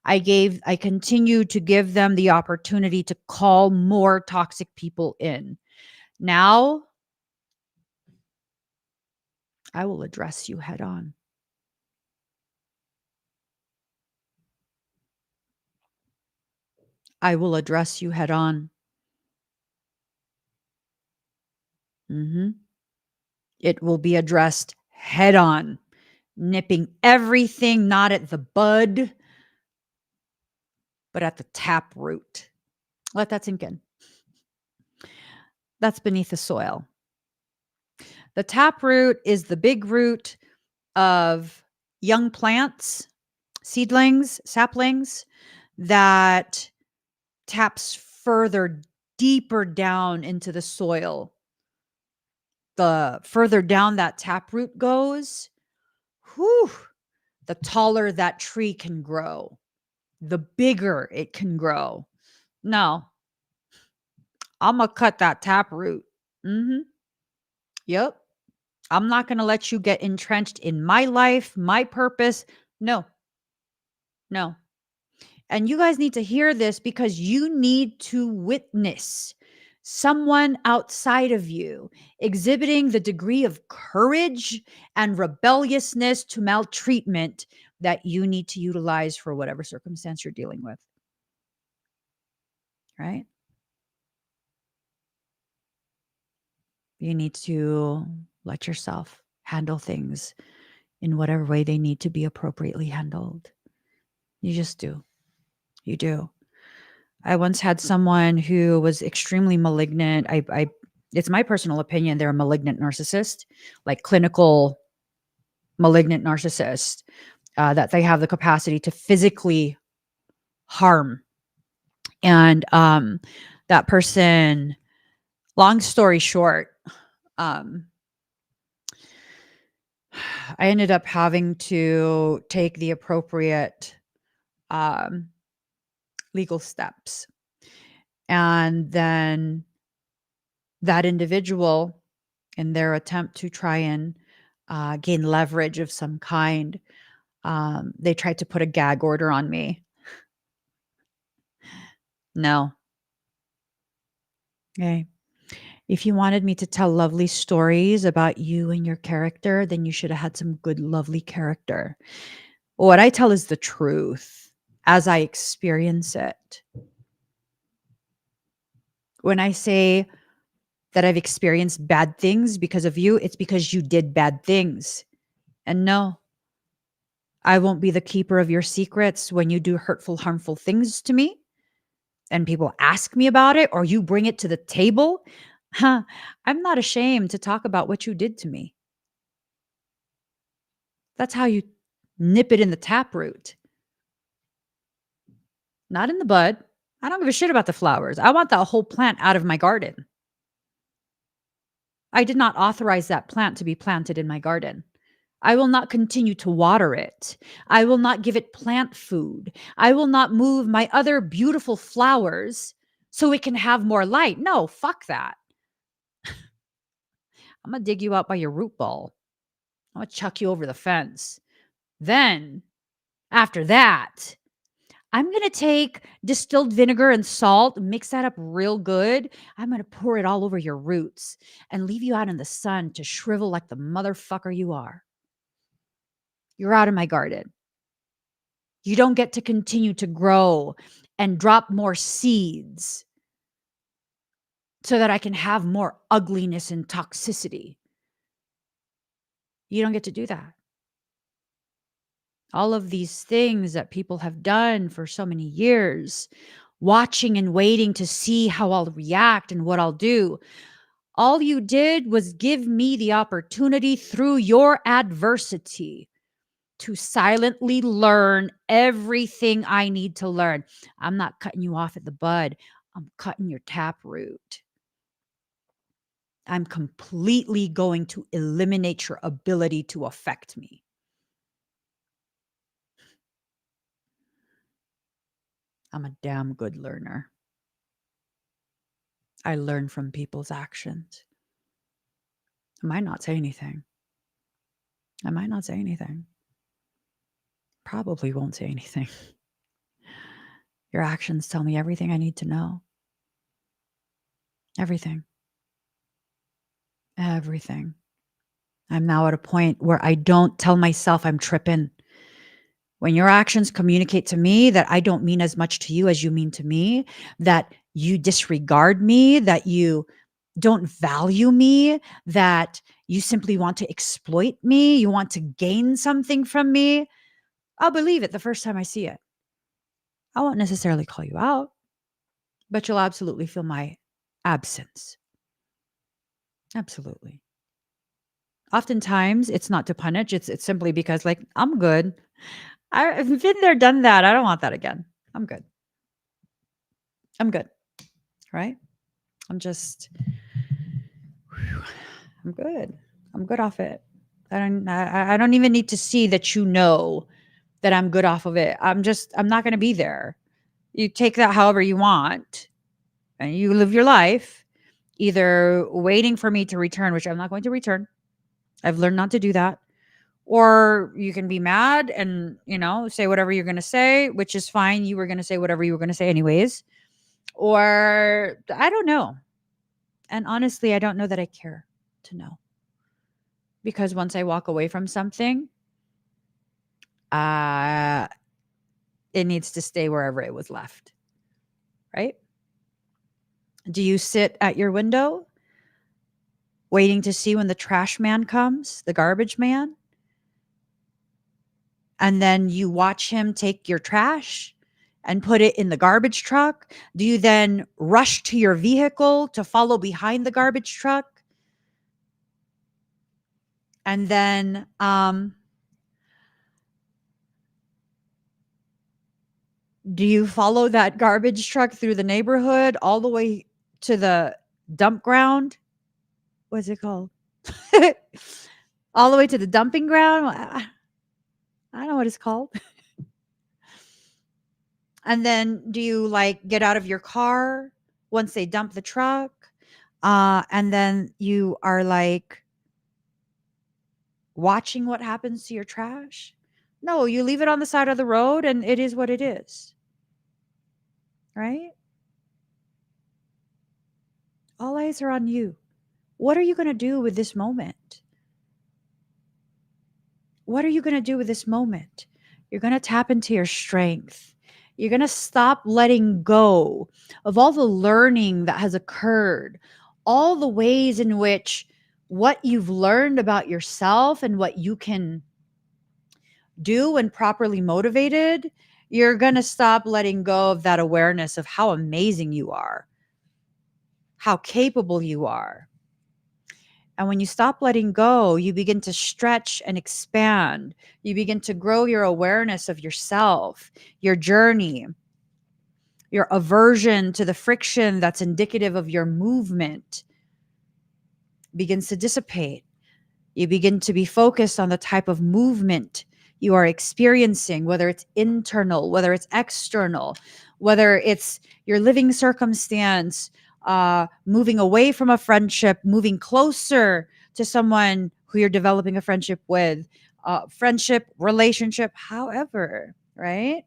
I continued to give them the opportunity to call more toxic people in. Now, I will address you head on. I will address you head on. It will be addressed head on, nipping everything not at the bud, but at the tap root. Let that sink in. That's beneath the soil. The tap root is the big root of young plants, seedlings, saplings that taps further deeper down into the soil. The further down that tap root goes, whew, the taller that tree can grow, the bigger it can grow. No, I'm going to cut that tap root. Yep. I'm not going to let you get entrenched in my life, my purpose. No, no. And you guys need to hear this because you need to witness someone outside of you exhibiting the degree of courage and rebelliousness to maltreatment that you need to utilize for whatever circumstance you're dealing with. Right? You need to let yourself handle things in whatever way they need to be appropriately handled. You just do. You do. I once had someone who was extremely malignant. It's my personal opinion, they're a malignant narcissist, like clinical malignant narcissist, that they have the capacity to physically harm. And that person, long story short, um, I ended up having to take the appropriate um, legal steps. And then that individual in their attempt to try and gain leverage of some kind. They tried to put a gag order on me. No. Okay. If you wanted me to tell lovely stories about you and your character, then you should have had some good, lovely character. What I tell is the truth as I experience it. When I say that I've experienced bad things because of you, it's because you did bad things. And no, I won't be the keeper of your secrets when you do hurtful, harmful things to me and people ask me about it or you bring it to the table. Huh, I'm not ashamed to talk about what you did to me. That's how you nip it in the taproot, not in the bud. I don't give a shit about the flowers. I want the whole plant out of my garden. I did not authorize that plant to be planted in my garden. I will not continue to water it. I will not give it plant food. I will not move my other beautiful flowers so it can have more light. No, fuck that. I'm going to dig you out by your root ball. I'm going to chuck you over the fence. Then, after that, I'm going to take distilled vinegar and salt, mix that up real good. I'm going to pour it all over your roots and leave you out in the sun to shrivel like the motherfucker you are. You're out of my garden. You don't get to continue to grow and drop more seeds so that I can have more ugliness and toxicity. You don't get to do that. All of these things that people have done for so many years, watching and waiting to see how I'll react and what I'll do. All you did was give me the opportunity through your adversity to silently learn everything I need to learn. I'm not cutting you off at the bud. I'm cutting your taproot. I'm completely going to eliminate your ability to affect me. I'm a damn good learner. I learn from people's actions. I might not say anything. I might not say anything. Probably won't say anything. Your actions tell me everything I need to know. Everything. Everything. I'm now at a point where I don't tell myself I'm tripping. When your actions communicate to me that I don't mean as much to you as you mean to me, that you disregard me, that you don't value me, that you simply want to exploit me, you want to gain something from me, I'll believe it the first time I see it. I won't necessarily call you out, but you'll absolutely feel my absence. Absolutely. Oftentimes, it's not to punish, it's simply because, like, I'm good. I've been there, done that. I don't want that again. I'm good. I'm good, right? I'm just I'm good. I'm good off it. I don't even need to see that you know that I'm good off of it. I'm not gonna be there. You take that however you want, and you live your life, either waiting for me to return, which I'm not going to return. I've learned not to do that. Or you can be mad and, say whatever you're gonna say, which is fine. You were gonna say whatever you were gonna say anyways. Or I don't know. And honestly, I don't know that I care to know. Because once I walk away from something, uh, it needs to stay wherever it was left. Right? Do you sit at your window waiting to see when the trash man comes, the garbage man? And then you watch him take your trash and put it in the garbage truck? Do you then rush to your vehicle to follow behind the garbage truck? And then do you follow that garbage truck through the neighborhood all the way to the dump ground? What's it called? All the way to the dumping ground? I don't know what it's called. And then do you, like, get out of your car once they dump the truck? And then you are like watching what happens to your trash. No, you leave it on the side of the road and it is what it is. Right? All eyes are on you. What are you going to do with this moment? What are you going to do with this moment? You're going to tap into your strength. You're going to stop letting go of all the learning that has occurred, all the ways in which what you've learned about yourself and what you can do when properly motivated. You're going to stop letting go of that awareness of how amazing you are, how capable you are. And when you stop letting go, you begin to stretch and expand. You begin to grow your awareness of yourself, your journey, your aversion to the friction that's indicative of your movement begins to dissipate. You begin to be focused on the type of movement you are experiencing, whether it's internal, whether it's external, whether it's your living circumstance, moving away from a friendship, moving closer to someone who you're developing a friendship with, friendship, relationship, however, right?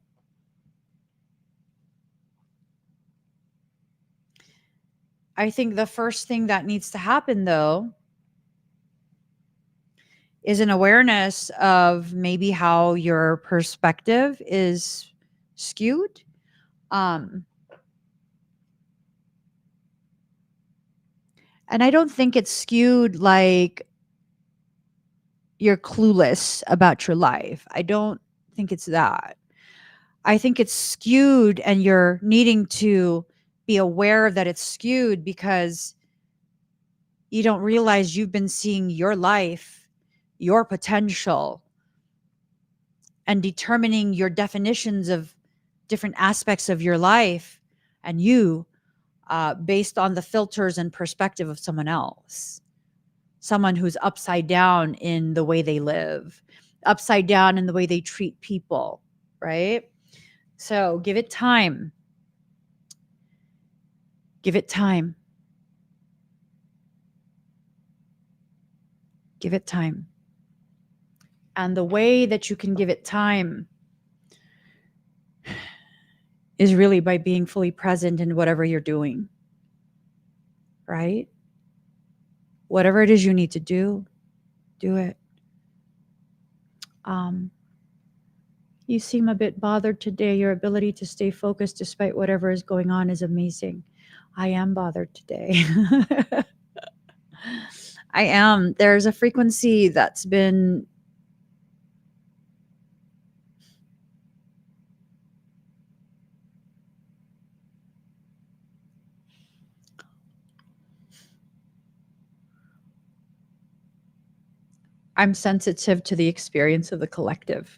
I think the first thing that needs to happen, though, is an awareness of maybe how your perspective is skewed. Um, and I don't think it's skewed like you're clueless about your life. I don't think it's that. I think it's skewed and you're needing to be aware that it's skewed because you don't realize you've been seeing your life, your potential, and determining your definitions of different aspects of your life and you based on the filters and perspective of someone else, someone who's upside down in the way they live, upside down in the way they treat people, right? So give it time. Give it time. Give it time. And the way that you can give it time is really by being fully present in whatever you're doing, right? Whatever it is you need to do it. Um, you seem a bit bothered today. Your ability to stay focused despite whatever is going on is amazing. I am bothered today. I am. There's a frequency that's been I'm sensitive to the experience of the collective.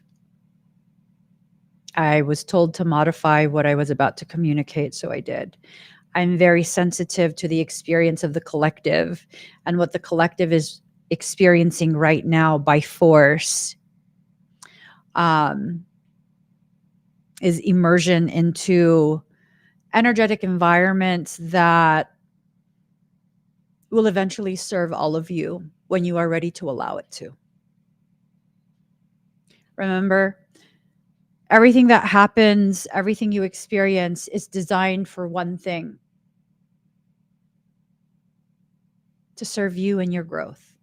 I was told to modify what I was about to communicate, so I did. I'm very sensitive to the experience of the collective and what the collective is experiencing right now by force um, is immersion into energetic environments that will eventually serve all of you when you are ready to allow it to. Remember, everything that happens, everything you experience is designed for one thing: to serve you and your growth.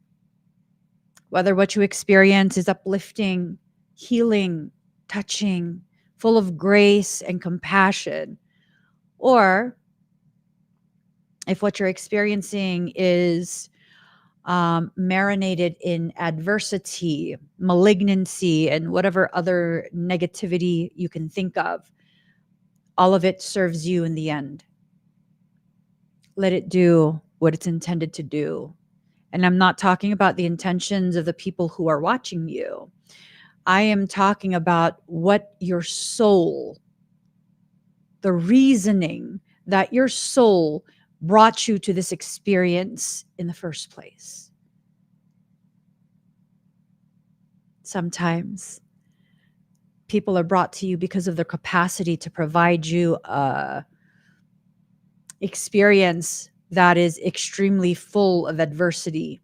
Whether what you experience is uplifting, healing, touching, full of grace and compassion, or if what you're experiencing is marinated in adversity, malignancy, and whatever other negativity you can think of, all of it serves you in the end. Let it do what it's intended to do. And I'm not talking about the intentions of the people who are watching you. I am talking about what your soul, the reasoning that your soul brought you to this experience in the first place. Sometimes people are brought to you because of their capacity to provide you a experience that is extremely full of adversity.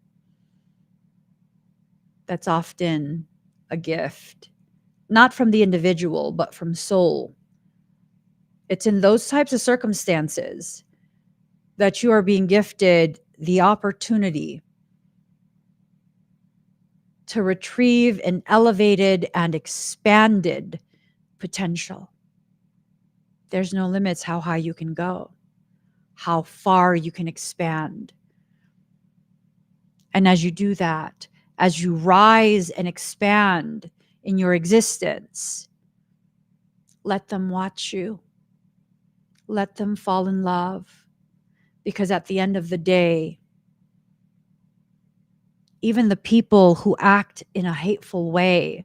That's often a gift, not from the individual, but from soul. It's in those types of circumstances that you are being gifted the opportunity to retrieve an elevated and expanded potential. There's no limits how high you can go, how far you can expand. And as you do that, as you rise and expand in your existence, let them watch you. Let them fall in love. Because at the end of the day, even the people who act in a hateful way,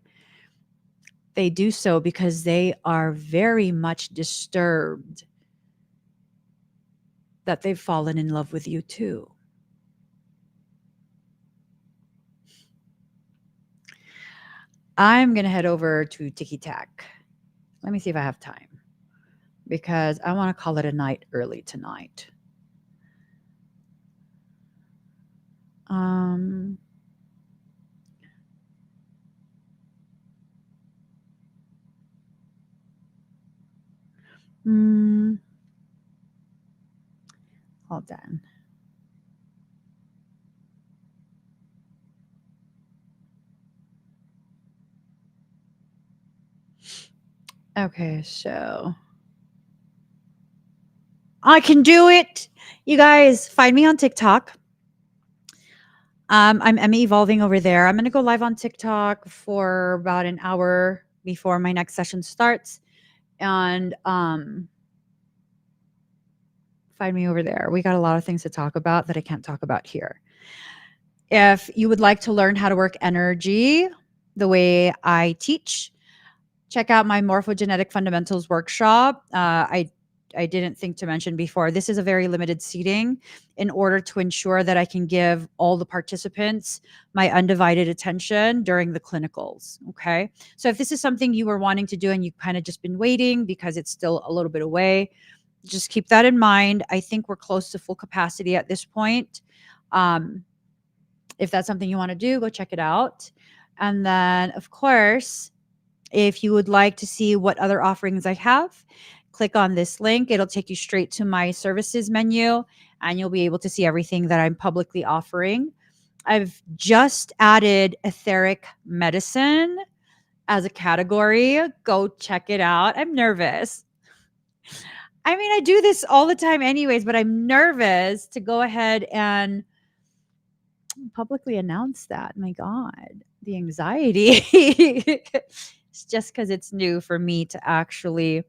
they do so because they are very much disturbed that they've fallen in love with you too. I'm going to head over to Tiki Tac. Let me see if I have time because I want to call it a night early tonight. All done. Okay, so I can do it. You guys find me on TikTok. I'm Emmy Evolving over there. I'm going to go live on TikTok for about an hour before my next session starts. And find me over there. We got a lot of things to talk about that I can't talk about here. If you would like to learn how to work energy the way I teach, check out my Morphogenetic Fundamentals workshop. I didn't think to mention before, this is a very limited seating in order to ensure that I can give all the participants my undivided attention during the clinicals. Okay. So if this is something you were wanting to do and you kind of just been waiting because it's still a little bit away, just keep that in mind. I think we're close to full capacity at this point. If that's something you want to do, go check it out. And then, of course, if you would like to see what other offerings I have, click on this link. It'll take you straight to my services menu, and you'll be able to see everything that I'm publicly offering. I've just added etheric medicine as a category. Go check it out. I'm nervous. I mean, I do this all the time anyways, but I'm nervous to go ahead and publicly announce that. My God, the anxiety. It's just because it's new for me to actually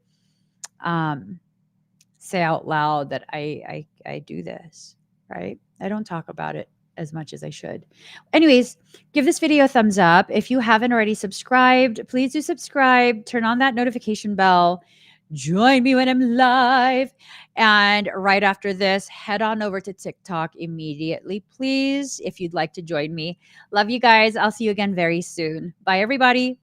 say out loud that I do this, right? I don't talk about it as much as I should. Anyways, give this video a thumbs up. If you haven't already subscribed, please do subscribe. Turn on that notification bell. Join me when I'm live. And right after this, head on over to TikTok immediately, please, if you'd like to join me. Love you guys. I'll see you again very soon. Bye, everybody.